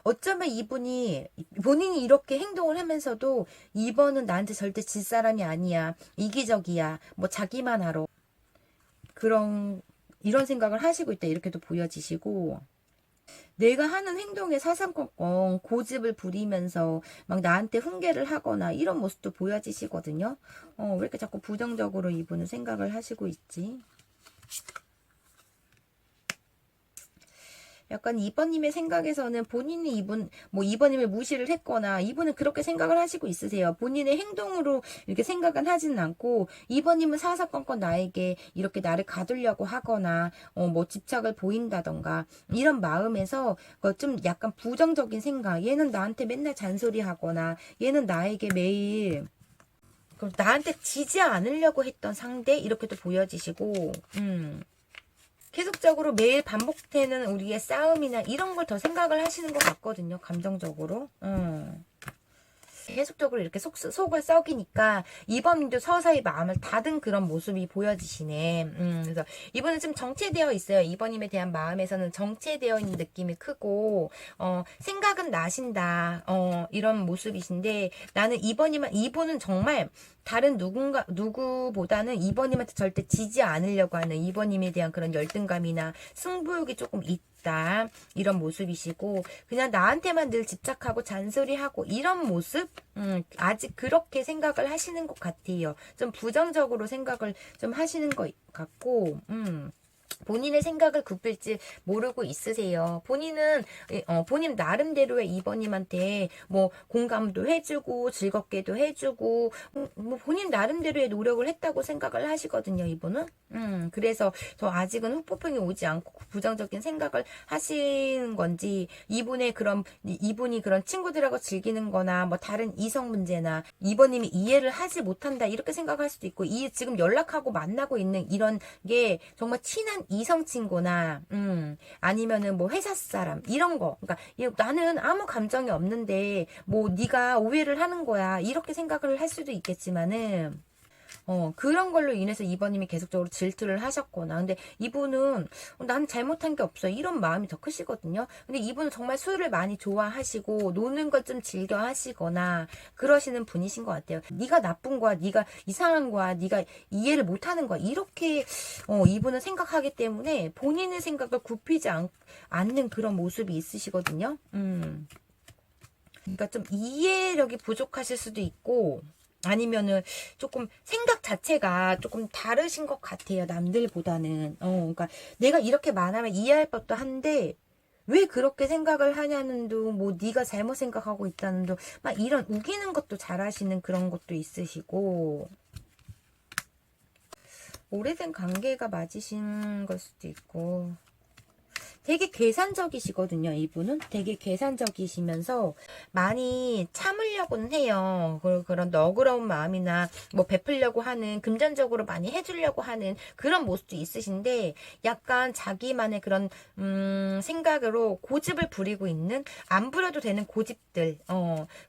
어쩌면 이분이 본인이 이렇게 행동을 하면서도 이번은 나한테 절대 질 사람이 아니야, 이기적이야, 뭐 자기만 알아, 그런 이런 생각을 하시고 있다, 이렇게도 보여지시고, 내가 하는 행동에 사사건건 고집을 부리면서 막 나한테 훈계를 하거나 이런 모습도 보여지시거든요. 왜 이렇게 자꾸 부정적으로 이분은 생각을 하시고 있지? 약간 이번님의 생각에서는 본인이 이번님을 무시를 했거나, 이분은 그렇게 생각을 하시고 있으세요. 본인의 행동으로 이렇게 생각은 하지는 않고, 이번님은 사사건건 나에게 이렇게 나를 가두려고 하거나, 뭐 집착을 보인다던가, 이런 마음에서 좀 약간 부정적인 생각, 얘는 나한테 맨날 잔소리하거나, 얘는 나에게 매일 나한테 지지 않으려고 했던 상대, 이렇게도 보여지시고, 계속적으로 매일 반복되는 우리의 싸움이나 이런 걸 더 생각을 하시는 것 같거든요. 감정적으로. 계속적으로 이렇게 속을 썩이니까 이번님도 서서히 마음을 닫은 그런 모습이 보여지시네. 그래서 이번은 좀 정체되어 있어요. 이번님에 대한 마음에서는 정체되어 있는 느낌이 크고, 생각은 나신다, 이런 모습이신데, 나는 이분은 정말 다른 누구보다는 이번님한테 절대 지지 않으려고 하는, 이번님에 대한 그런 열등감이나 승부욕이 조금 있다, 이런 모습이시고, 그냥 나한테만 늘 집착하고 잔소리하고 이런 모습? 아직 그렇게 생각을 하시는 것 같아요. 좀 부정적으로 생각을 좀 하시는 것 같고, 본인의 생각을 굽힐지 모르고 있으세요. 본인 나름대로의 이번님한테 뭐 공감도 해주고 즐겁게도 해주고, 뭐 본인 나름대로의 노력을 했다고 생각을 하시거든요, 이분은. 그래서 저 아직은 후폭풍이 오지 않고 부정적인 생각을 하시는 건지, 이분이 그런 친구들하고 즐기는 거나 뭐 다른 이성 문제나 이번님이 이해를 하지 못한다, 이렇게 생각할 수도 있고, 지금 연락하고 만나고 있는 이런 게 정말 친한 이성 친구나, 아니면은 뭐 회사 사람, 이런 거. 그러니까 나는 아무 감정이 없는데 뭐 네가 오해를 하는 거야, 이렇게 생각을 할 수도 있겠지만은, 그런 걸로 인해서 이번님이 계속적으로 질투를 하셨거나, 근데 이분은 난 잘못한 게 없어, 이런 마음이 더 크시거든요. 근데 이분은 정말 술을 많이 좋아하시고 노는 걸 좀 즐겨 하시거나 그러시는 분이신 것 같아요. 네가 나쁜 거야, 네가 이상한 거야, 네가 이해를 못하는 거야, 이렇게 이분은 생각하기 때문에 본인의 생각을 굽히지 않는 그런 모습이 있으시거든요. 그러니까 좀 이해력이 부족하실 수도 있고, 아니면은 조금 생각 자체가 조금 다르신 것 같아요, 남들보다는. 그러니까 내가 이렇게 말하면 이해할 법도 한데 왜 그렇게 생각을 하냐는 둥, 뭐 네가 잘못 생각하고 있다는 둥, 막 이런 우기는 것도 잘하시는 그런 것도 있으시고, 오래된 관계가 맞으신 걸 수도 있고, 되게 계산적이시거든요, 이분은. 되게 계산적이시면서 많이 참으려고는 해요. 그런 너그러운 마음이나 뭐 베풀려고 하는, 금전적으로 많이 해주려고 하는 그런 모습도 있으신데, 약간 자기만의 그런 생각으로 고집을 부리고 있는, 안 부려도 되는 고집들,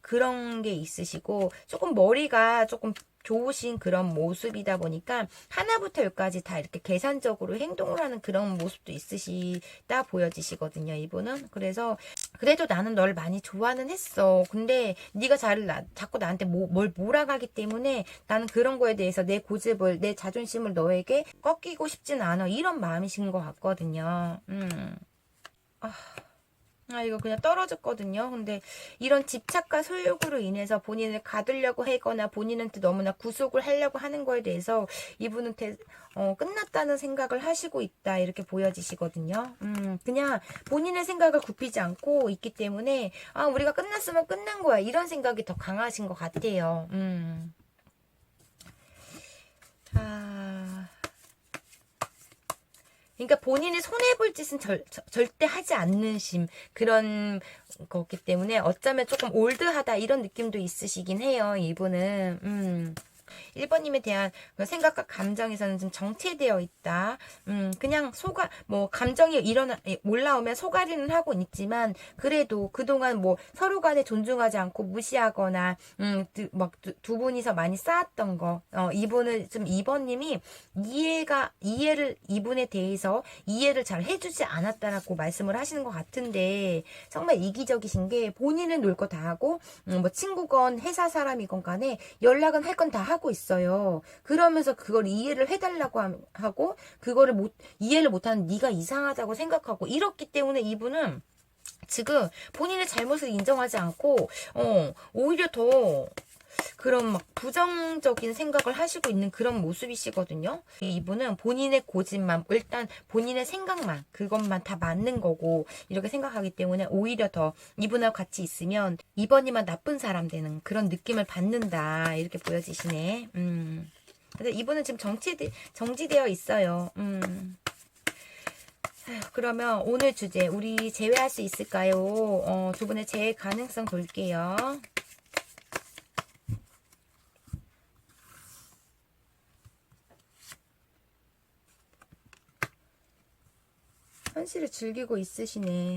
그런 게 있으시고, 조금 머리가 조금 좋으신 그런 모습이다 보니까 하나부터 열까지 다 이렇게 계산적으로 행동을 하는 그런 모습도 있으시다 보여지시거든요, 이분은. 그래서 그래도 나는 널 많이 좋아는 했어. 근데 네가 자꾸 나한테 뭘 몰아가기 때문에 나는 그런 거에 대해서 내 고집을, 내 자존심을 너에게 꺾이고 싶진 않아. 이런 마음이신 것 같거든요. 이거 그냥 떨어졌거든요. 근데 이런 집착과 소욕으로 인해서 본인을 가두려고 하거나 본인한테 너무나 구속을 하려고 하는 거에 대해서 이분은 끝났다는 생각을 하시고 있다. 이렇게 보여지시거든요. 그냥 본인의 생각을 굽히지 않고 있기 때문에 우리가 끝났으면 끝난 거야. 이런 생각이 더 강하신 것 같아요. 그러니까 본인이 손해볼 짓은 절대 하지 않는 그런 거기 때문에 어쩌면 조금 올드하다 이런 느낌도 있으시긴 해요. 이분은 1번님에 대한 생각과 감정에서는 좀 정체되어 있다. 그냥 감정이 올라오면 속아리는 하고 있지만, 그래도 그동안 서로 간에 존중하지 않고 무시하거나, 두 분이서 많이 쌓았던 거, 이분은 좀 2번님이 이분에 대해서 이해를 잘 해주지 않았다라고 말씀을 하시는 것 같은데, 정말 이기적이신 게 본인은 놀 거 다 하고, 친구건 회사 사람이건 간에 연락은 할 건 다 하고 있어요. 그러면서 그걸 이해를 해달라고 하고 그거를 이해를 못하는 네가 이상하다고 생각하고 이렇기 때문에 이분은 지금 본인의 잘못을 인정하지 않고 오히려 더 그런 부정적인 생각을 하시고 있는 그런 모습이시거든요. 이분은 본인의 고집만, 일단 본인의 생각만, 그것만 다 맞는 거고 이렇게 생각하기 때문에 오히려 더 이분하고 같이 있으면 이번이만 나쁜 사람 되는 그런 느낌을 받는다. 이렇게 보여지시네. 그래서 이분은 지금 정지되어 있어요. 그러면 오늘 주제 우리 제외할 수 있을까요? 두 분의 재회 가능성 볼게요. 현실을 즐기고 있으시네.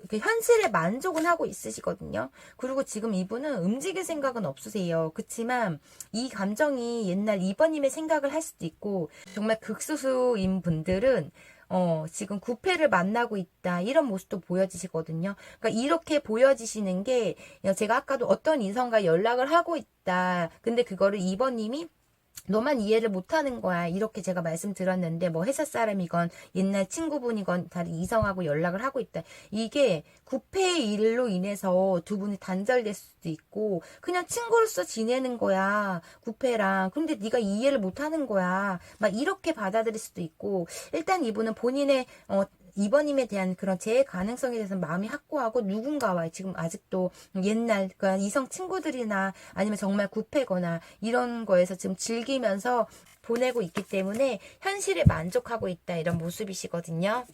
현실에 만족은 하고 있으시거든요. 그리고 지금 이분은 움직일 생각은 없으세요. 그치만 이 감정이 옛날 2번님의 생각을 할 수도 있고, 정말 극소수인 분들은 지금 구패를 만나고 있다. 이런 모습도 보여지시거든요. 그러니까 이렇게 보여지시는 게, 제가 아까도 어떤 이성과 연락을 하고 있다. 근데 그거를 2번님이 너만 이해를 못하는 거야. 이렇게 제가 말씀드렸는데 회사 사람이건 옛날 친구분이건 다른 이성하고 연락을 하고 있다. 이게 구패의 일로 인해서 두 분이 단절될 수도 있고 그냥 친구로서 지내는 거야. 구패랑. 근데 네가 이해를 못하는 거야. 이렇게 받아들일 수도 있고 일단 이분은 본인의 2번님에 대한 그런 재해 가능성에 대해서 마음이 확고하고 누군가와 지금 아직도 옛날 그 이성 친구들이나 아니면 정말 구패거나 이런 거에서 지금 즐기면서 보내고 있기 때문에 현실에 만족하고 있다 이런 모습이시거든요.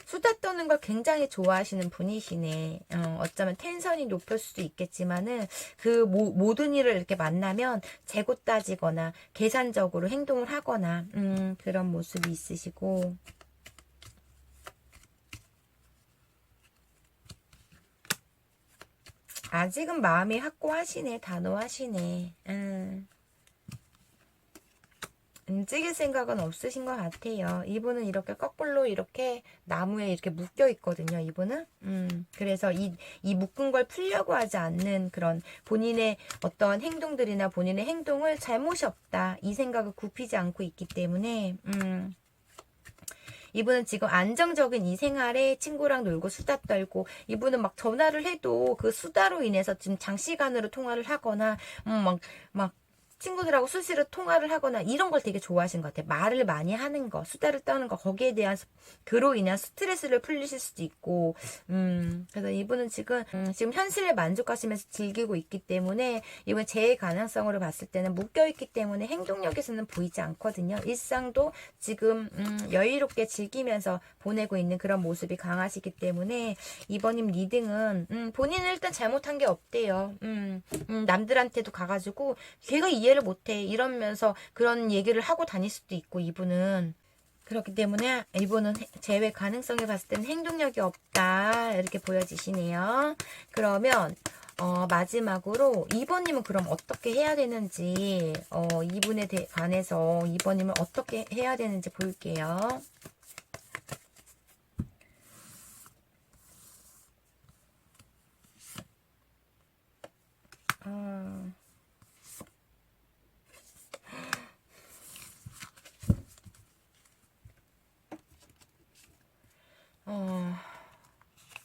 수다 떠는 걸 굉장히 좋아하시는 분이시네. 어쩌면 텐션이 높을 수도 있겠지만은 그 모든 일을 이렇게 만나면 재고 따지거나 계산적으로 행동을 하거나 그런 모습이 있으시고 아직은 마음이 확고하시네. 단호하시네. 움직일 생각은 없으신 것 같아요. 이분은 이렇게 거꾸로 이렇게 나무에 이렇게 묶여 있거든요. 이분은. 그래서 이 묶은 걸 풀려고 하지 않는 그런 본인의 어떤 행동들이나 본인의 행동을 잘못이 없다. 이 생각을 굽히지 않고 있기 때문에, 이분은 지금 안정적인 이 생활에 친구랑 놀고 수다 떨고 이분은 전화를 해도 그 수다로 인해서 지금 장시간으로 통화를 하거나 막 친구들하고 수시로 통화를 하거나 이런 걸 되게 좋아하시는 것 같아요. 말을 많이 하는 거, 수다를 떠는 거, 거기에 대한 그로 인한 스트레스를 풀리실 수도 있고, 그래서 이분은 지금 현실에 만족하시면서 즐기고 있기 때문에 이번 재해 가능성으로 봤을 때는 묶여있기 때문에 행동력에서는 보이지 않거든요. 일상도 지금 여유롭게 즐기면서 보내고 있는 그런 모습이 강하시기 때문에 이번님 리딩은 본인은 일단 잘못한 게 없대요. 남들한테도 가가지고 걔가 이해를 못해 이러면서 그런 얘기를 하고 다닐 수도 있고 이분은 그렇기 때문에 이분은 재회 가능성을 봤을 때는 행동력이 없다 이렇게 보여지시네요. 그러면 마지막으로 2번님은 그럼 어떻게 해야 되는지 이분에 관해서 2번님은 어떻게 해야 되는지 볼게요.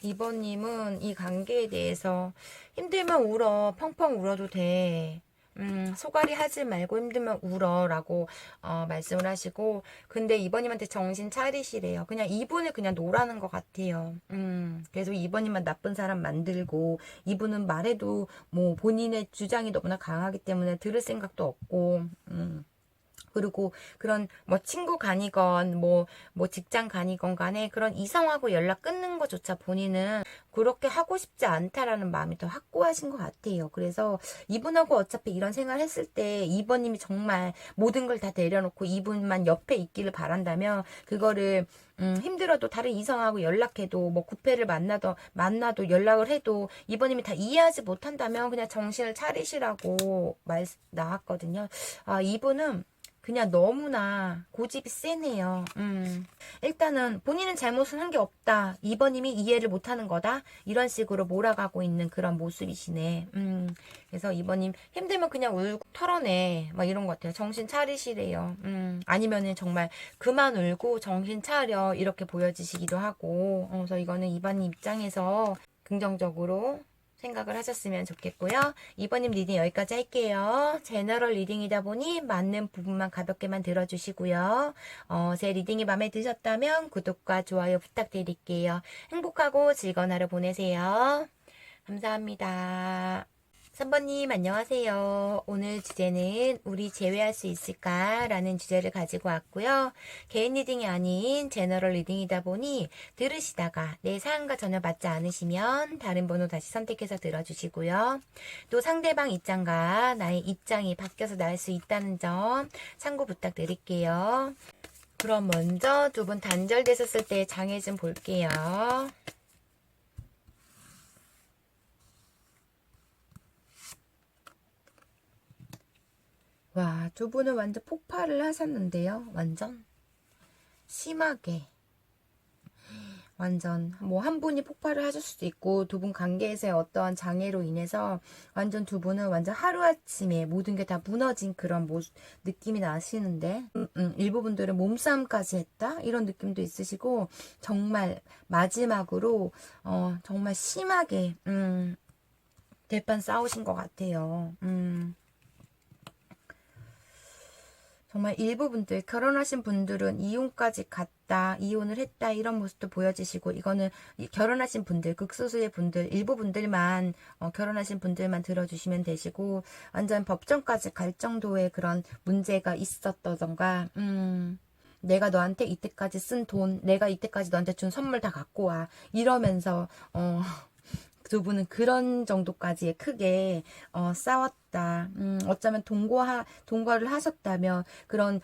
이번님은 이 관계에 대해서 힘들면 울어. 펑펑 울어도 돼. 소갈이 하지 말고 힘들면 울어라고 말씀을 하시고, 근데 이번님한테 정신 차리시래요. 그냥 이분을 그냥 놓으라는 것 같아요. 그래서 이번님만 나쁜 사람 만들고, 이분은 말해도 뭐 본인의 주장이 너무나 강하기 때문에 들을 생각도 없고, 그리고 그런 뭐 친구 간이건 뭐 직장 간이건 간에 그런 이성하고 연락 끊는 것조차 본인은 그렇게 하고 싶지 않다라는 마음이 더 확고하신 것 같아요. 그래서 이분하고 어차피 이런 생활 했을 때 이번님이 정말 모든 걸 다 내려놓고 이분만 옆에 있기를 바란다면 그거를 힘들어도 다른 이성하고 연락해도 뭐 구패를 만나도 연락을 해도 이번님이 다 이해하지 못한다면 그냥 정신을 차리시라고 말 나왔거든요. 아, 이분은 그냥 너무나 고집이 세네요. 일단은 본인은 잘못은 한 게 없다. 2번님이 이해를 못하는 거다. 이런 식으로 몰아가고 있는 그런 모습이시네. 그래서 2번님 힘들면 그냥 울고 털어내. 막 이런 것 같아요. 정신 차리시래요. 아니면은 정말 그만 울고 정신 차려. 이렇게 보여지시기도 하고. 그래서 이거는 2번님 입장에서 긍정적으로 생각을 하셨으면 좋겠고요. 2번님 리딩 여기까지 할게요. 제너럴 리딩이다 보니 맞는 부분만 가볍게만 들어주시고요. 제 리딩이 마음에 드셨다면 구독과 좋아요 부탁드릴게요. 행복하고 즐거운 하루 보내세요. 감사합니다. 3번님 안녕하세요. 오늘 주제는 우리 제외할 수 있을까? 라는 주제를 가지고 왔고요. 개인 리딩이 아닌 제너럴 리딩이다 보니 들으시다가 내 사연과 전혀 맞지 않으시면 다른 번호 다시 선택해서 들어주시고요. 또 상대방 입장과 나의 입장이 바뀌어서 나올 수 있다는 점 참고 부탁드릴게요. 그럼 먼저 두 분 단절되셨을 때 장애 좀 볼게요. 와, 두 분은 완전 폭발을 하셨는데요. 완전 심하게. 완전 뭐 한 분이 폭발을 하실 수도 있고 두 분 관계에서의 어떠한 장애로 인해서 완전 두 분은 완전 하루아침에 모든 게 다 무너진 그런 느낌이 나시는데 일부 분들은 몸싸움까지 했다 이런 느낌도 있으시고 정말 마지막으로 정말 심하게 대판 싸우신 것 같아요. 정말 일부 분들, 결혼하신 분들은 이혼까지 갔다, 이혼을 했다, 이런 모습도 보여지시고, 이거는 결혼하신 분들, 극소수의 분들, 일부 분들만, 결혼하신 분들만 들어주시면 되시고, 완전 법정까지 갈 정도의 그런 문제가 있었다던가, 내가 너한테 이때까지 쓴 돈, 내가 이때까지 너한테 준 선물 다 갖고 와. 이러면서, 두 분은 그런 정도까지 크게 싸웠다. 어쩌면 동거를 하셨다면 그런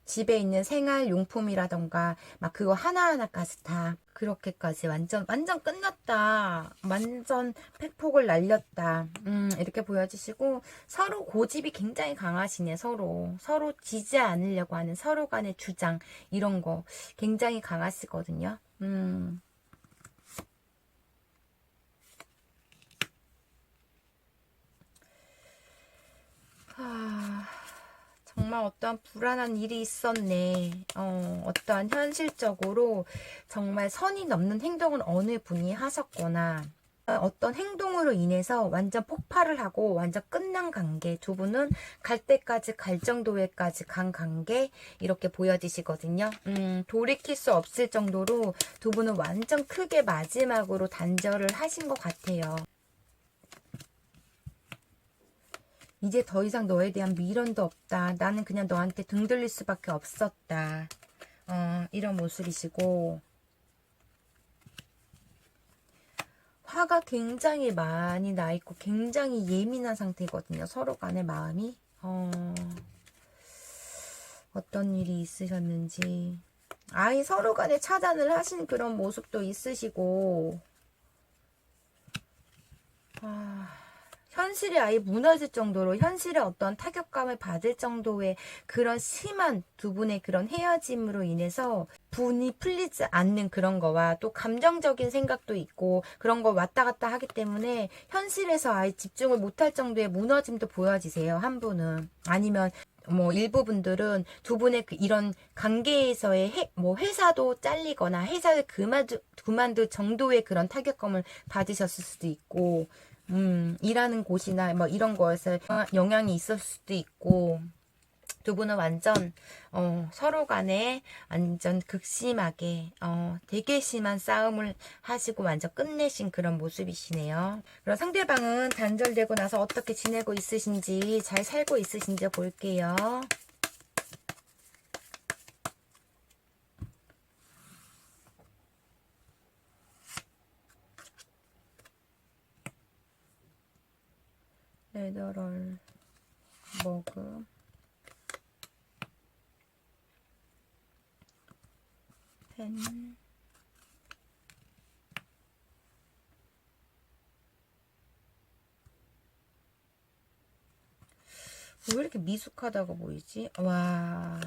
집에 있는 생활용품이라던가 막 그거 하나하나까지 다 그렇게까지 완전 끝났다. 완전 팩폭을 날렸다. 이렇게 보여주시고 서로 고집이 굉장히 강하시네. 서로 지지 않으려고 하는 서로 간의 주장 이런 거 굉장히 강하시거든요. 정말 어떠한 불안한 일이 있었네. 어떠한 현실적으로 정말 선이 넘는 행동을 어느 분이 하셨거나, 어떤 행동으로 인해서 완전 폭발을 하고 완전 끝난 관계. 두 분은 갈 때까지 갈 정도에까지 간 관계. 이렇게 보여지시거든요. 돌이킬 수 없을 정도로 두 분은 완전 크게 마지막으로 단절을 하신 것 같아요. 이제 더 이상 너에 대한 미련도 없다. 나는 그냥 너한테 등 돌릴 수밖에 없었다. 이런 모습이시고 화가 굉장히 많이 나 있고 굉장히 예민한 상태거든요. 서로 간의 마음이 어떤 일이 있으셨는지 아예 서로 간에 차단을 하신 그런 모습도 있으시고, 현실이 아예 무너질 정도로 현실의 어떤 타격감을 받을 정도의 그런 심한 두 분의 그런 헤어짐으로 인해서 분이 풀리지 않는 그런 거와 또 감정적인 생각도 있고 그런 거 왔다 갔다 하기 때문에 현실에서 아예 집중을 못할 정도의 무너짐도 보여지세요. 한 분은. 아니면 뭐 일부 분들은 두 분의 이런 관계에서의 뭐 회사도 잘리거나 회사를 그만둘 정도의 그런 타격감을 받으셨을 수도 있고, 일하는 곳이나 뭐 이런 거에서 영향이 있을 수도 있고, 두 분은 완전 서로 간에 완전 극심하게 되게 심한 싸움을 하시고 완전 끝내신 그런 모습이시네요. 그럼 상대방은 단절되고 나서 어떻게 지내고 있으신지, 잘 살고 있으신지 볼게요. 레더럴 머그 펜 왜 이렇게 미숙하다고 보이지? 와,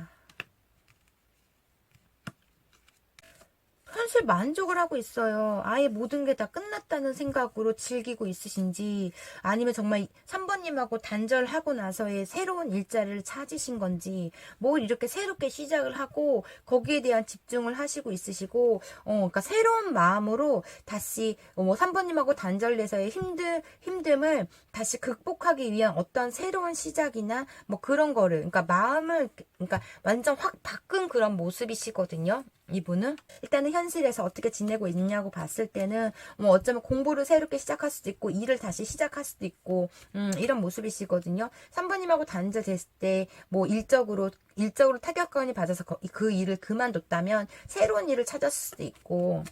현실 만족을 하고 있어요. 아예 모든 게 다 끝났다는 생각으로 즐기고 있으신지, 아니면 정말 3번님하고 단절하고 나서의 새로운 일자리를 찾으신 건지, 뭘 이렇게 새롭게 시작을 하고 거기에 대한 집중을 하시고 있으시고, 그러니까 새로운 마음으로 다시 뭐 3번님하고 단절돼서의 힘듦을 다시 극복하기 위한 어떤 새로운 시작이나 뭐 그런 거를, 그러니까 마음을, 그러니까 완전 확 바꾼 그런 모습이시거든요. 이분은 일단은 현실에서 어떻게 지내고 있냐고 봤을 때는 뭐 어쩌면 공부를 새롭게 시작할 수도 있고 일을 다시 시작할 수도 있고 이런 모습이시거든요. 3번님하고 단절됐을 때 뭐 일적으로 타격감이 받아서 그 일을 그만뒀다면 새로운 일을 찾았을 수도 있고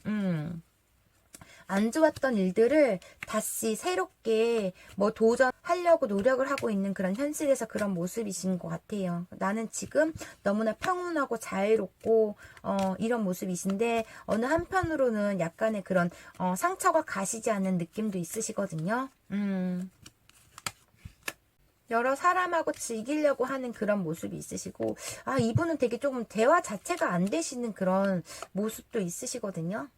안 좋았던 일들을 다시 새롭게 뭐 도전하려고 노력을 하고 있는 그런 현실에서 그런 모습이신 것 같아요. 나는 지금 너무나 평온하고 자유롭고 이런 모습이신데 어느 한편으로는 약간의 그런 상처가 가시지 않는 느낌도 있으시거든요. 여러 사람하고 즐기려고 하는 그런 모습이 있으시고, 이분은 되게 조금 대화 자체가 안 되시는 그런 모습도 있으시거든요.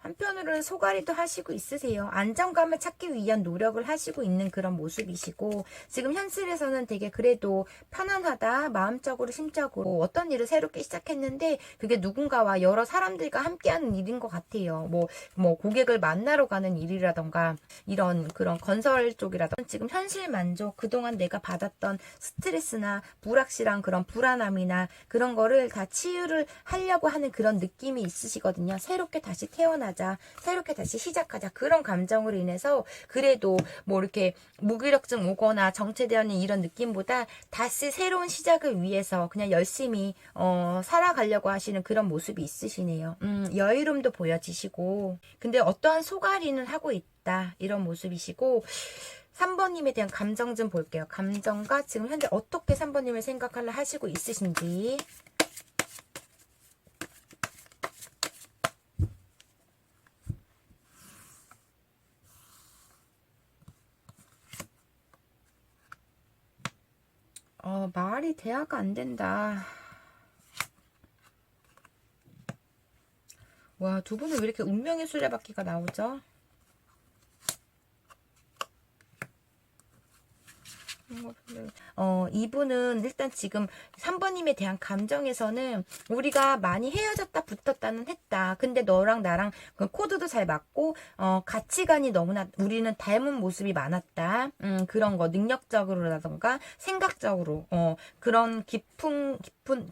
한편으로는 소갈이도 하시고 있으세요. 안정감을 찾기 위한 노력을 하시고 있는 그런 모습이시고, 지금 현실에서는 되게 그래도 편안하다, 마음적으로 심적으로 어떤 일을 새롭게 시작했는데 그게 누군가와 여러 사람들과 함께하는 일인 것 같아요. 뭐 고객을 만나러 가는 일이라던가 이런 그런 건설 쪽이라던가 지금 현실 만족, 그동안 내가 받았던 스트레스나 불확실한 그런 불안함이나 그런 거를 다 치유를 하려고 하는 그런 느낌이 있으시거든요. 새롭게 다시 태어나자, 새롭게 다시 시작하자, 그런 감정으로 인해서 그래도 뭐 이렇게 무기력증 오거나 정체되는 이런 느낌보다 다시 새로운 시작을 위해서 그냥 열심히 살아가려고 하시는 그런 모습이 있으시네요. 여유로움도 보여지시고, 근데 어떠한 소갈이는 하고 있다, 이런 모습이시고, 3번님에 대한 감정 좀 볼게요. 감정과 지금 현재 어떻게 3번님을 생각하려 하시고 있으신지. 말이 대화가 안 된다. 와, 두 분은 왜 이렇게 운명의 술래잡기가 나오죠? 이분은 일단 지금 3번님에 대한 감정에서는 우리가 많이 헤어졌다 붙었다는 했다. 근데 너랑 나랑 그 코드도 잘 맞고, 가치관이 너무나 우리는 닮은 모습이 많았다. 그런 거, 능력적으로라던가 생각적으로, 그런 깊은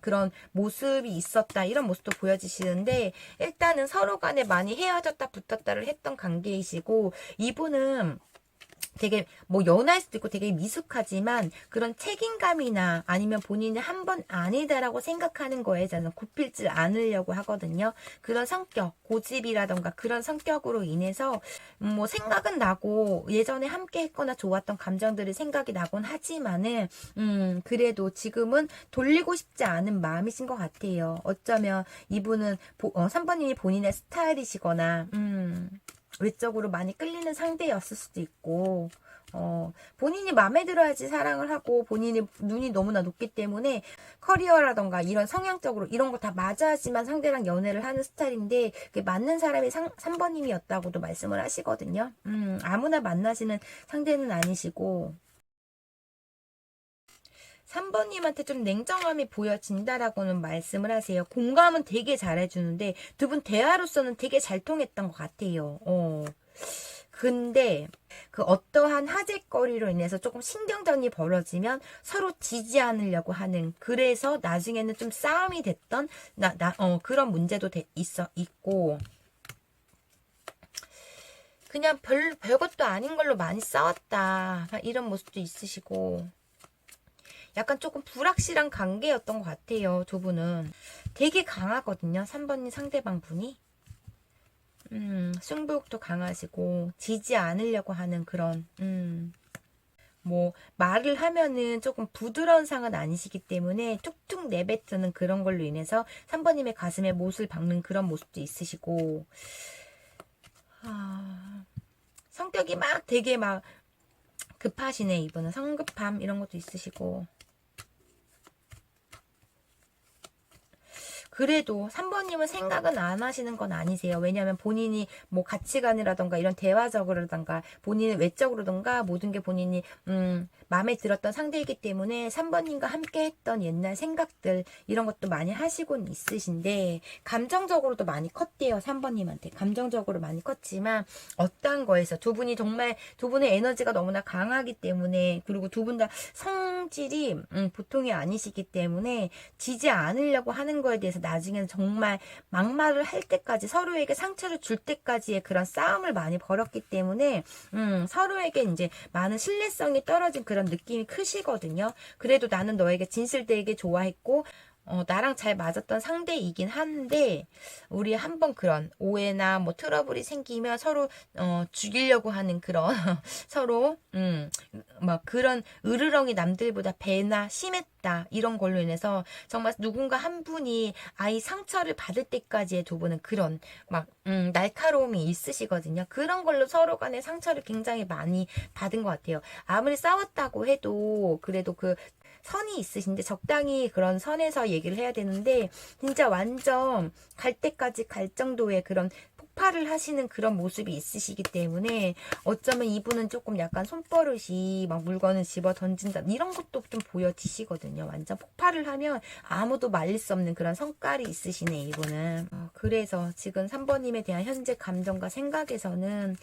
그런 모습이 있었다. 이런 모습도 보여지시는데, 일단은 서로 간에 많이 헤어졌다 붙었다를 했던 관계이시고, 이분은 되게 뭐 연할 수도 있고 되게 미숙하지만 그런 책임감이나 아니면 본인이 한 번 아니다라고 생각하는 거에 저는 굽힐지 않으려고 하거든요. 그런 성격, 고집이라던가 그런 성격으로 인해서 뭐 생각은 나고 예전에 함께 했거나 좋았던 감정들이 생각이 나곤 하지만은 그래도 지금은 돌리고 싶지 않은 마음이신 것 같아요. 어쩌면 이분은 3번님이 본인의 스타일이시거나 외적으로 많이 끌리는 상대였을 수도 있고, 본인이 마음에 들어야지 사랑을 하고, 본인이 눈이 너무나 높기 때문에, 커리어라던가 이런 성향적으로 이런 거 다 맞아야지만 상대랑 연애를 하는 스타일인데, 그게 맞는 사람이 3번님이었다고도 말씀을 하시거든요. 아무나 만나시는 상대는 아니시고, 3번님한테 좀 냉정함이 보여진다라고는 말씀을 하세요. 공감은 되게 잘해주는데 두 분 대화로서는 되게 잘 통했던 것 같아요. 근데 그 어떠한 화제거리로 인해서 조금 신경전이 벌어지면 서로 지지 않으려고 하는, 그래서 나중에는 좀 싸움이 됐던 그런 문제도 있고, 그냥 별것도 아닌 걸로 많이 싸웠다 이런 모습도 있으시고, 약간 조금 불확실한 관계였던 것 같아요. 두 분은 되게 강하거든요. 3번님 상대방 분이 승부욕도 강하시고 지지 않으려고 하는 그런 뭐 말을 하면은 조금 부드러운 상은 아니시기 때문에 툭툭 내뱉는 그런 걸로 인해서 3번님의 가슴에 못을 박는 그런 모습도 있으시고, 성격이 막 되게 막 급하시네. 이분은 성급함 이런 것도 있으시고, 그래도 3번님은 생각은 안 하시는 건 아니세요. 왜냐하면 본인이 뭐 가치관이라던가 이런 대화적으로든가 본인의 외적으로든가 모든 게 본인이 마음에 들었던 상대이기 때문에 3번님과 함께 했던 옛날 생각들 이런 것도 많이 하시곤 있으신데, 감정적으로도 많이 컸대요. 3번님한테 감정적으로 많이 컸지만 어떠한 거에서 두 분이 정말 두 분의 에너지가 너무나 강하기 때문에, 그리고 두 분 다 성질이 보통이 아니시기 때문에 지지 않으려고 하는 거에 대해서 나중에는 정말 막말을 할 때까지, 서로에게 상처를 줄 때까지의 그런 싸움을 많이 벌였기 때문에 서로에게 이제 많은 신뢰성이 떨어진 그런 느낌이 크시거든요. 그래도 나는 너에게 진실되게 좋아했고 나랑 잘 맞았던 상대이긴 한데, 우리 한번 그런 오해나 뭐 트러블이 생기면 서로 죽이려고 하는 그런 서로 막 그런 으르렁이 남들보다 배나 심했다 이런 걸로 인해서 정말 누군가 한 분이 아이 상처를 받을 때까지의 두 분은 그런 막 날카로움이 있으시거든요. 그런 걸로 서로 간의 상처를 굉장히 많이 받은 것 같아요. 아무리 싸웠다고 해도 그래도 그 선이 있으신데 적당히 그런 선에서 얘기를 해야 되는데, 진짜 완전 갈 때까지 갈 정도의 그런 폭발을 하시는 그런 모습이 있으시기 때문에 어쩌면 이분은 조금 약간 손버릇이 막 물건을 집어 던진다 이런 것도 좀 보여지시거든요. 완전 폭발을 하면 아무도 말릴 수 없는 그런 성깔이 있으시네 이분은. 그래서 지금 3번님에 대한 현재 감정과 생각에서는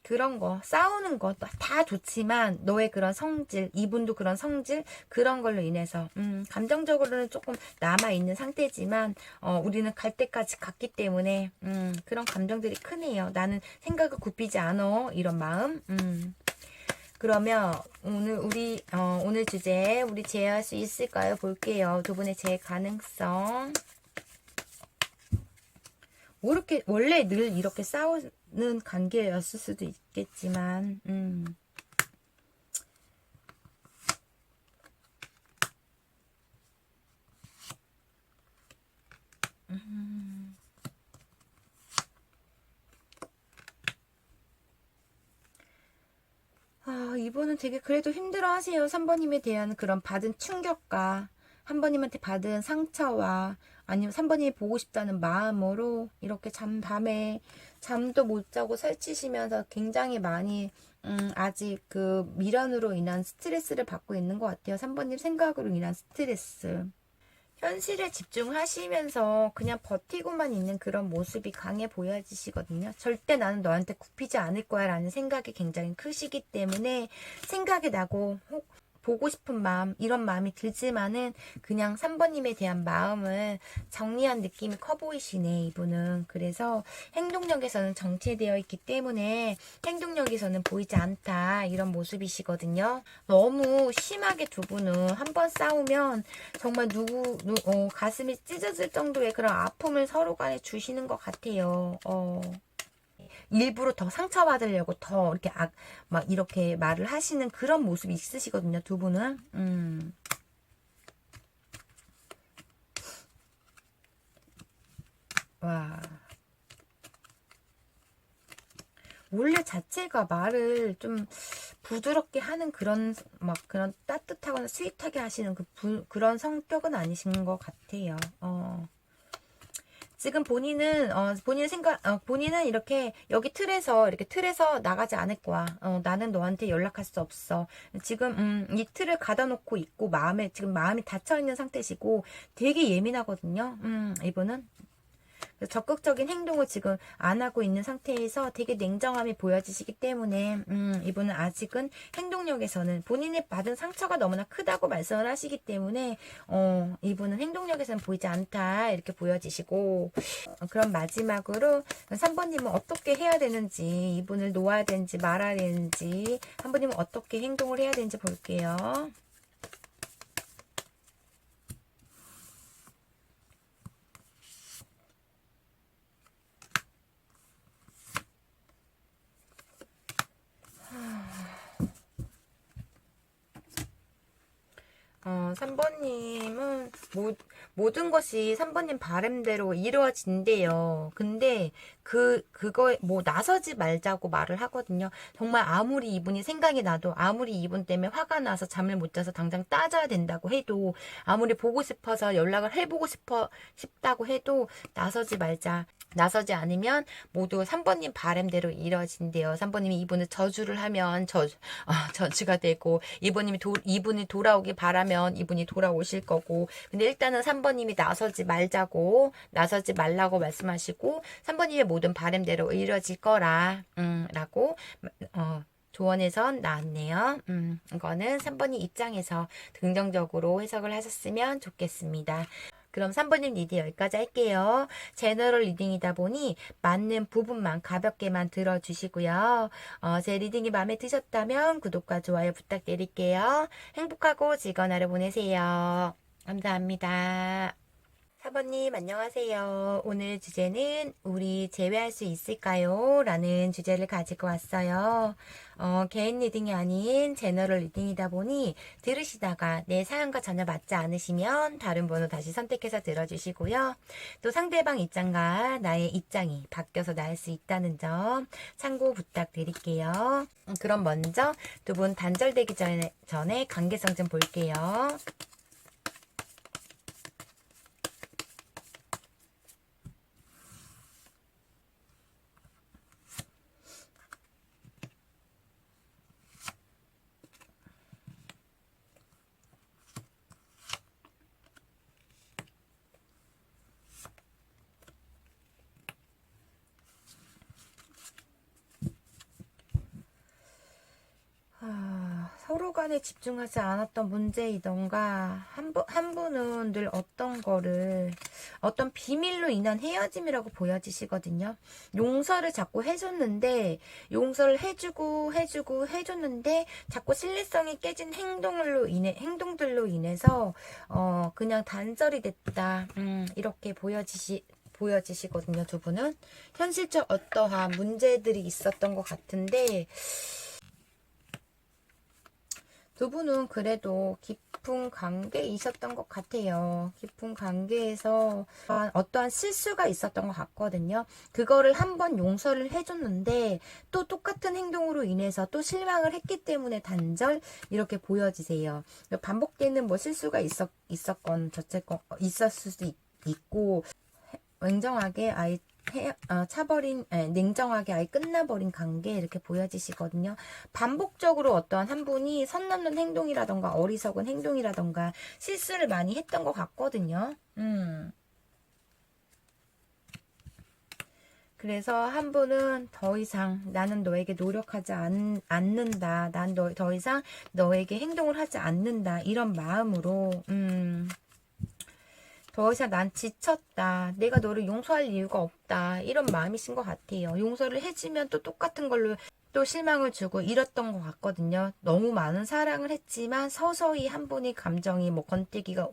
그런 거, 싸우는 거 다 좋지만 너의 그런 성질, 이분도 그런 성질, 그런 걸로 인해서 감정적으로는 조금 남아있는 상태지만 우리는 갈 때까지 갔기 때문에 그런 감정들이 크네요. 나는 생각을 굽히지 않어 이런 마음. 그러면 오늘 주제 우리 제어할 수 있을까요? 볼게요. 두 분의 재해 가능성. 뭐 이렇게 원래 늘 이렇게 싸우는 관계였을 수도 있겠지만 이분은 되게 그래도 힘들어 하세요. 3번님에 대한 그런 받은 충격과 3번님한테 받은 상처와 아니면 3번님이 보고 싶다는 마음으로 이렇게 밤에 잠도 못 자고 설치시면서 굉장히 많이 아직 그 미련으로 인한 스트레스를 받고 있는 것 같아요. 3번님 생각으로 인한 스트레스. 현실에 집중하시면서 그냥 버티고만 있는 그런 모습이 강해 보여지시거든요. 절대 나는 너한테 굽히지 않을 거야 라는 생각이 굉장히 크시기 때문에 생각이 나고 보고 싶은 마음, 이런 마음이 들지만은 그냥 3번님에 대한 마음을 정리한 느낌이 커 보이시네, 이분은. 그래서 행동력에서는 정체되어 있기 때문에 행동력에서는 보이지 않다, 이런 모습이시거든요. 너무 심하게 두 분은 한 번 싸우면 정말 가슴이 찢어질 정도의 그런 아픔을 서로 간에 주시는 것 같아요. 일부러 더 상처받으려고 더 이렇게 막 이렇게 말을 하시는 그런 모습이 있으시거든요, 두 분은. 와. 원래 자체가 말을 좀 부드럽게 하는 그런 따뜻하거나 스윗하게 하시는 그런 성격은 아니신 것 같아요. 지금 본인은 이렇게 여기 이렇게 틀에서 나가지 않을 거야. 나는 너한테 연락할 수 없어. 지금, 이 틀을 가둬놓고 있고, 지금 마음이 닫혀있는 상태시고, 되게 예민하거든요. 이분은. 적극적인 행동을 지금 안 하고 있는 상태에서 되게 냉정함이 보여지시기 때문에 이분은 아직은 행동력에서는 본인이 받은 상처가 너무나 크다고 말씀을 하시기 때문에 이분은 행동력에서는 보이지 않다 이렇게 보여지시고 그럼 마지막으로 3번님은 어떻게 해야 되는지 이분을 놓아야 되는지 말아야 되는지 3번님은 어떻게 행동을 해야 되는지 볼게요. 어, 3번님은 모든 것이 3번님 바람대로 이루어진대요. 근데 그거에 나서지 말자고 말을 하거든요. 정말 아무리 이분이 생각이 나도 아무리 이분 때문에 화가 나서 잠을 못 자서 당장 따져야 된다고 해도 아무리 보고 싶어서 연락을 해보고 싶다고 해도 나서지 말자. 나서지 않으면 모두 3번님 바람대로 이루어진대요. 3번님이 이분을 저주를 하면 저주가 되고 이분이 돌아오길 바라면 이분이 돌아오실 거고 근데 일단은 3번님이 나서지 말라고 말씀하시고 3번님의 모든 바람대로 이루어질 거라 라고 조언에선 나왔네요. 이거는 3번님 입장에서 긍정적으로 해석을 하셨으면 좋겠습니다. 그럼 3번님 리딩 여기까지 할게요. 제너럴 리딩이다 보니 맞는 부분만 가볍게만 들어주시고요. 제 리딩이 마음에 드셨다면 구독과 좋아요 부탁드릴게요. 행복하고 즐거운 하루 보내세요. 감사합니다. 4번님 안녕하세요. 오늘 주제는 우리 재회할 수 있을까요? 라는 주제를 가지고 왔어요. 개인 리딩이 아닌 제너럴 리딩이다 보니 들으시다가 내 사연과 전혀 맞지 않으시면 다른 번호 다시 선택해서 들어주시고요. 또 상대방 입장과 나의 입장이 바뀌어서 나을 수 있다는 점 참고 부탁드릴게요. 그럼 먼저 두 분 단절되기 전에 관계성 좀 볼게요. 서로 간에 집중하지 않았던 문제이던가 한 분은 늘 어떤 비밀로 인한 헤어짐이라고 보여지시거든요. 용서를 자꾸 해줬는데 용서를 해줬는데 자꾸 신뢰성이 깨진 행동들로 인해서 그냥 단절이 됐다 이렇게 보여지시거든요. 두 분은 현실적 어떠한 문제들이 있었던 것 같은데 두 분은 그래도 깊은 관계이셨던 것 같아요. 깊은 관계에서 어떠한 실수가 있었던 것 같거든요. 그거를 한번 용서를 해줬는데 또 똑같은 행동으로 인해서 또 실망을 했기 때문에 단절 이렇게 보여지세요. 반복되는 실수가 있었을 수도 있고 냉정하게 냉정하게 아예 끝나버린 관계 이렇게 보여지시거든요. 반복적으로 어떠한 한 분이 선 넘는 행동이라던가 어리석은 행동이라던가 실수를 많이 했던 것 같거든요. 그래서 한 분은 더 이상 나는 너에게 노력하지 않는다. 난 더 이상 너에게 행동을 하지 않는다. 이런 마음으로, 더 이상 난 지쳤다. 내가 너를 용서할 이유가 없다. 이런 마음이신 것 같아요. 용서를 해주면 또 똑같은 걸로 또 실망을 주고 이랬던 것 같거든요. 너무 많은 사랑을 했지만 서서히 한 분이 감정이 뭐 건뜨기가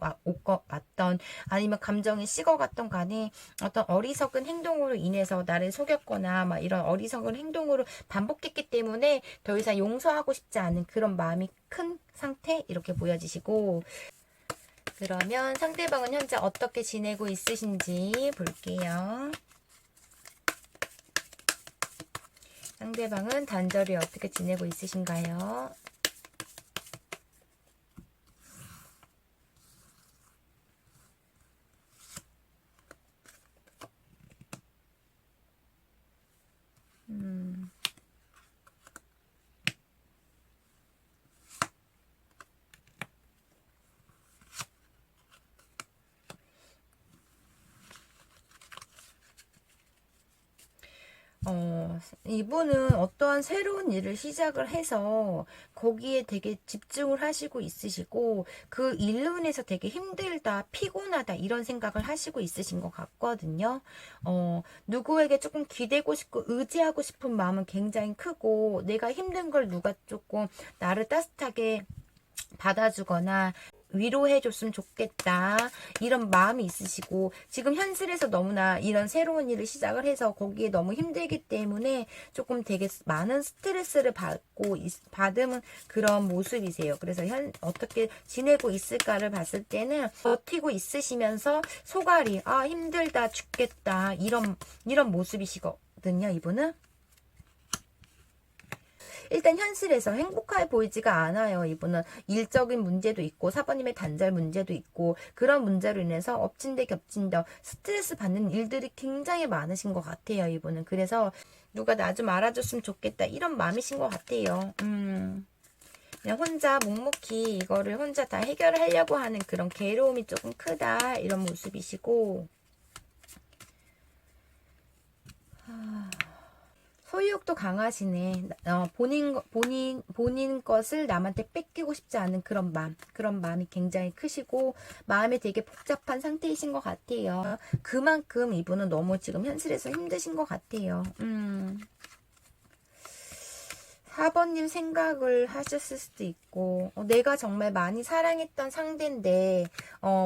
왔던 아니면 감정이 식어갔던 간에 어떤 어리석은 행동으로 인해서 나를 속였거나 막 이런 어리석은 행동으로 반복했기 때문에 더 이상 용서하고 싶지 않은 그런 마음이 큰 상태 이렇게 보여지시고, 그러면 상대방은 현재 어떻게 지내고 있으신지 볼게요. 상대방은 단절이 어떻게 지내고 있으신가요? 이분은 어떠한 새로운 일을 시작을 해서 거기에 되게 집중을 하시고 있으시고 그 일로 인해서 되게 힘들다, 피곤하다 이런 생각을 하시고 있으신 것 같거든요. 누구에게 조금 기대고 싶고 의지하고 싶은 마음은 굉장히 크고 내가 힘든 걸 누가 조금 나를 따뜻하게 받아주거나 위로해줬으면 좋겠다 이런 마음이 있으시고, 지금 현실에서 너무나 이런 새로운 일을 시작을 해서 거기에 너무 힘들기 때문에 조금 되게 많은 스트레스를 받은 그런 모습이세요. 그래서 어떻게 지내고 있을까를 봤을 때는 버티고 있으시면서 속앓이 힘들다 죽겠다 이런 모습이시거든요. 이분은 일단 현실에서 행복해 보이지가 않아요. 이분은 일적인 문제도 있고 사번님의 단절 문제도 있고 그런 문제로 인해서 엎친 데 겹친 데 스트레스 받는 일들이 굉장히 많으신 것 같아요. 이분은 그래서 누가 나 좀 알아줬으면 좋겠다 이런 마음이신 것 같아요. 그냥 혼자 묵묵히 이거를 혼자 다 해결하려고 하는 그런 괴로움이 조금 크다 이런 모습이시고, 소유욕도 강하시네. 본인 것을 남한테 뺏기고 싶지 않은 그런 마음이 굉장히 크시고, 마음이 되게 복잡한 상태이신 것 같아요. 그만큼 이분은 너무 지금 현실에서 힘드신 것 같아요. 4번님 생각을 하셨을 수도 있고, 내가 정말 많이 사랑했던 상대인데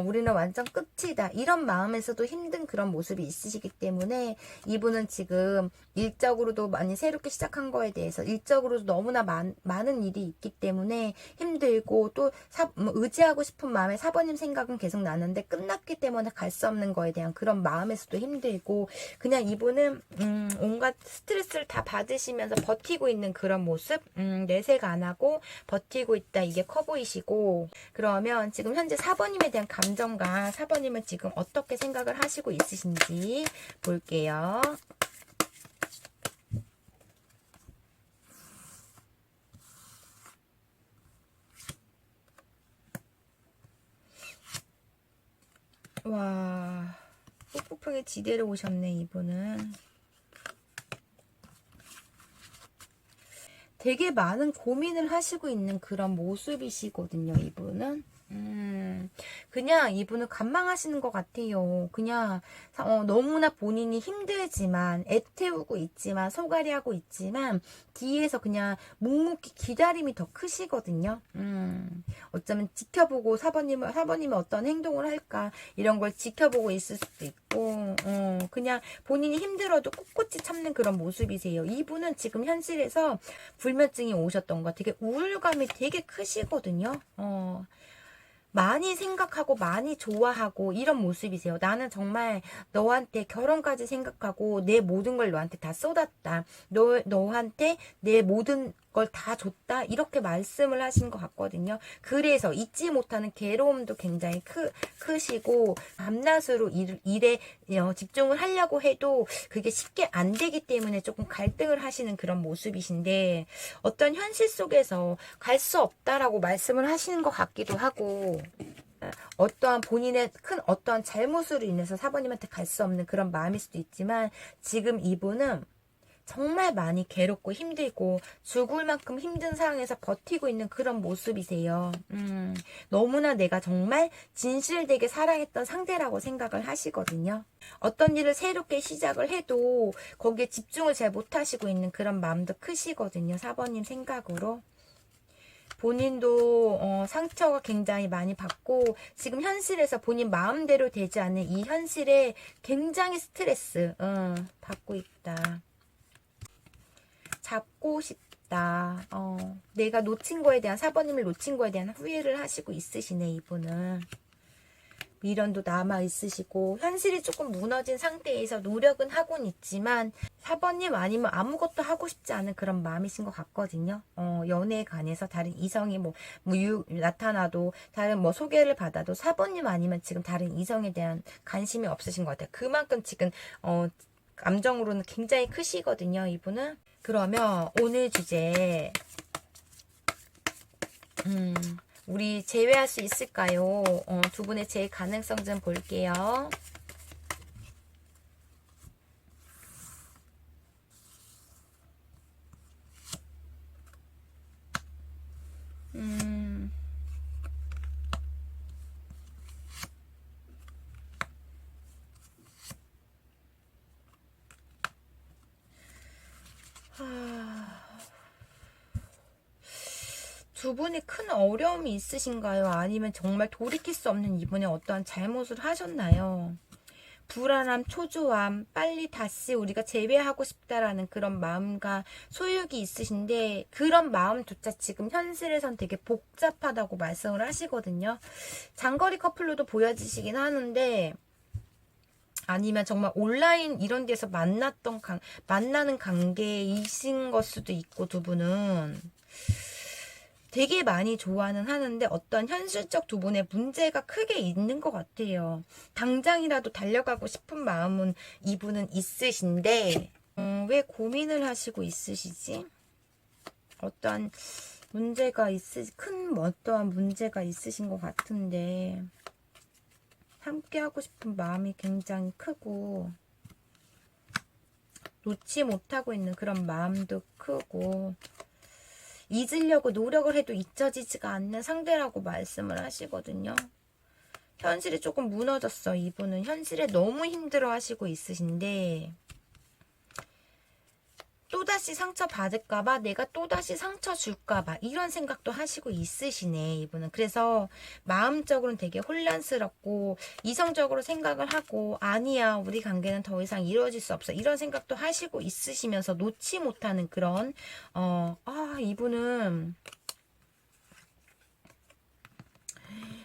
우리는 완전 끝이다 이런 마음에서도 힘든 그런 모습이 있으시기 때문에 이분은 지금 일적으로도 많이 새롭게 시작한 거에 대해서 일적으로도 너무나 많은 일이 있기 때문에 힘들고, 또 의지하고 싶은 마음에 4번님 생각은 계속 나는데 끝났기 때문에 갈 수 없는 거에 대한 그런 마음에서도 힘들고, 그냥 이분은 온갖 스트레스를 다 받으시면서 버티고 있는 그런 모습, 내색 안 하고 버티고 있다 이게 커 보이시고, 그러면 지금 현재 4번님에 대한 감정과 4번님은 지금 어떻게 생각을 하시고 있으신지 볼게요. 와, 폭풍의 지대로 오셨네. 이분은 되게 많은 고민을 하시고 있는 그런 모습이시거든요. 이분은 그냥 이분은 관망하시는 것 같아요. 그냥 너무나 본인이 힘들지만 애태우고 있지만 속앓이하고 있지만 뒤에서 그냥 묵묵히 기다림이 더 크시거든요. 어쩌면 지켜보고 사번님은 어떤 행동을 할까 이런 걸 지켜보고 있을 수도 있고, 그냥 본인이 힘들어도 꿋꿋이 참는 그런 모습이세요. 이분은 지금 현실에서 불면증이 오셨던 거 되게 우울감이 되게 크시거든요. 많이 생각하고 많이 좋아하고 이런 모습이세요. 나는 정말 너한테 결혼까지 생각하고 내 모든 걸 너한테 다 쏟았다. 너한테 내 모든 걸 다 줬다. 이렇게 말씀을 하신 것 같거든요. 그래서 잊지 못하는 괴로움도 굉장히 크시고, 밤낮으로 일에 집중을 하려고 해도 그게 쉽게 안 되기 때문에 조금 갈등을 하시는 그런 모습이신데, 어떤 현실 속에서 갈 수 없다라고 말씀을 하시는 것 같기도 하고, 어떠한 본인의 큰 어떠한 잘못으로 인해서 사모님한테 갈 수 없는 그런 마음일 수도 있지만 지금 이분은 정말 많이 괴롭고 힘들고 죽을 만큼 힘든 상황에서 버티고 있는 그런 모습이세요. 너무나 내가 정말 진실되게 사랑했던 상대라고 생각을 하시거든요. 어떤 일을 새롭게 시작을 해도 거기에 집중을 잘 못하시고 있는 그런 마음도 크시거든요. 4번님 생각으로. 본인도 상처가 굉장히 많이 받고 지금 현실에서 본인 마음대로 되지 않는 이 현실에 굉장히 스트레스 받고 있다. 잡고 싶다. 내가 놓친 거에 대한 4번님을 놓친 거에 대한 후회를 하시고 있으시네. 이분은 미련도 남아 있으시고 현실이 조금 무너진 상태에서 노력은 하곤 있지만 4번님 아니면 아무것도 하고 싶지 않은 그런 마음이신 것 같거든요. 연애에 관해서 다른 이성이 나타나도 다른 소개를 받아도 4번님 아니면 지금 다른 이성에 대한 관심이 없으신 것 같아요. 그만큼 지금 감정으로는 굉장히 크시거든요. 이분은. 그러면 오늘 주제 우리 제외할 수 있을까요? 두 분의 제외 가능성 좀 볼게요. 두 분이 큰 어려움이 있으신가요? 아니면 정말 돌이킬 수 없는 이분의 어떠한 잘못을 하셨나요? 불안함, 초조함, 빨리 다시 우리가 재회하고 싶다라는 그런 마음과 소욕이 있으신데 그런 마음조차 지금 현실에선 되게 복잡하다고 말씀을 하시거든요. 장거리 커플로도 보여지시긴 하는데 아니면 정말 온라인 이런 데서 만나는 관계이신 것 수도 있고 두 분은 되게 많이 좋아는 하는데 어떤 현실적 두 분의 문제가 크게 있는 것 같아요. 당장이라도 달려가고 싶은 마음은 이분은 있으신데 왜 고민을 하시고 있으시지? 어떠한 문제가 큰 어떠한 문제가 있으신 것 같은데 함께 하고 싶은 마음이 굉장히 크고 놓지 못하고 있는 그런 마음도 크고 잊으려고 노력을 해도 잊혀지지가 않는 상대라고 말씀을 하시거든요. 현실이 조금 무너졌어. 이분은 현실에 너무 힘들어 하시고 있으신데 또다시 상처 받을까봐 내가 또다시 상처 줄까봐 이런 생각도 하시고 있으시네. 이분은. 그래서 마음적으로는 되게 혼란스럽고 이성적으로 생각을 하고 아니야 우리 관계는 더 이상 이루어질 수 없어 이런 생각도 하시고 있으시면서 놓지 못하는 그런 이분은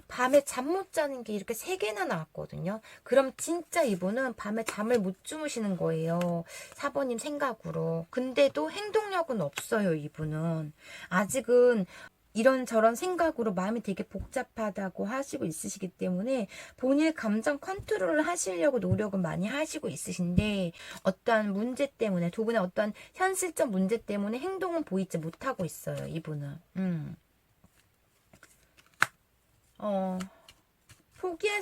밤에 잠 못 자는 게 이렇게 3개나 나왔거든요. 그럼 진짜 이분은 밤에 잠을 못 주무시는 거예요. 4번님 생각으로. 근데도 행동력은 없어요, 이분은. 아직은 이런저런 생각으로 마음이 되게 복잡하다고 하시고 있으시기 때문에 본인의 감정 컨트롤을 하시려고 노력은 많이 하시고 있으신데 어떠한 문제 때문에 두 분의 어떠한 현실적 문제 때문에 행동은 보이지 못하고 있어요, 이분은.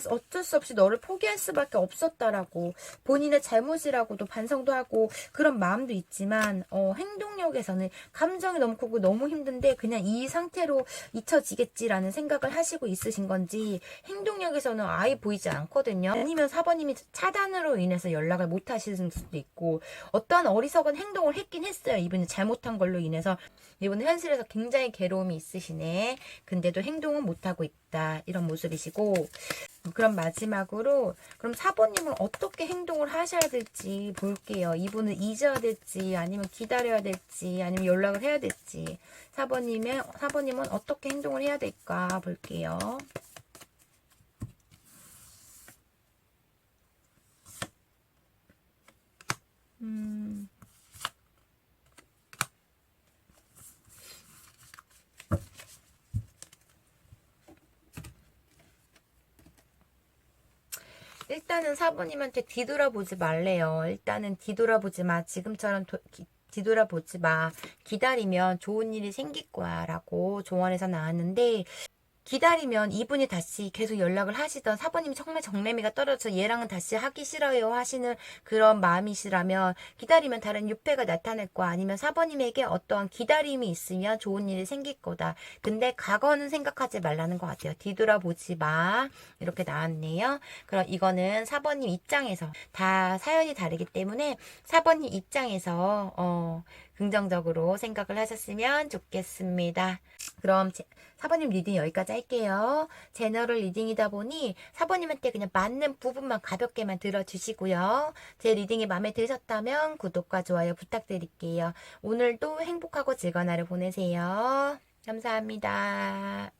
어쩔 수 없이 너를 포기할 수밖에 없었다라고 본인의 잘못이라고도 반성도 하고 그런 마음도 있지만 행동력에서는 감정이 너무 크고 너무 힘든데 그냥 이 상태로 잊혀지겠지라는 생각을 하시고 있으신 건지 행동력에서는 아예 보이지 않거든요. 아니면 4번님이 차단으로 인해서 연락을 못 하시는 수도 있고 어떠한 어리석은 행동을 했긴 했어요. 이분이 잘못한 걸로 인해서 이분은 현실에서 굉장히 괴로움이 있으시네. 근데도 행동은 못하고 있다. 이런 모습이시고 그럼 마지막으로 그럼 4번님은 어떻게 행동을 하셔야 될지 볼게요. 이분은 잊어야 될지 아니면 기다려야 될지 아니면 연락을 해야 될지 4번님은 어떻게 행동을 해야 될까 볼게요. 일단은 4번님한테 뒤돌아보지 말래요. 일단은 뒤돌아보지 마. 지금처럼 뒤돌아보지 마. 기다리면 좋은 일이 생길 거야. 라고 조언에서 나왔는데 기다리면 이분이 다시 계속 연락을 하시던, 사모님이 정말 정내미가 떨어져 얘랑은 다시 하기 싫어요 하시는 그런 마음이시라면 기다리면 다른 유패가 나타날 거, 아니면 사모님에게 어떠한 기다림이 있으면 좋은 일이 생길 거다. 근데 과거는 생각하지 말라는 것 같아요. 뒤돌아보지 마. 이렇게 나왔네요. 그럼 이거는 사모님 입장에서 다 사연이 다르기 때문에 사모님 입장에서 긍정적으로 생각을 하셨으면 좋겠습니다. 그럼 사모님 리딩 여기까지 할게요. 제너럴 리딩이다 보니 사모님한테 그냥 맞는 부분만 가볍게만 들어주시고요. 제 리딩이 마음에 드셨다면 구독과 좋아요 부탁드릴게요. 오늘도 행복하고 즐거운 하루 보내세요. 감사합니다.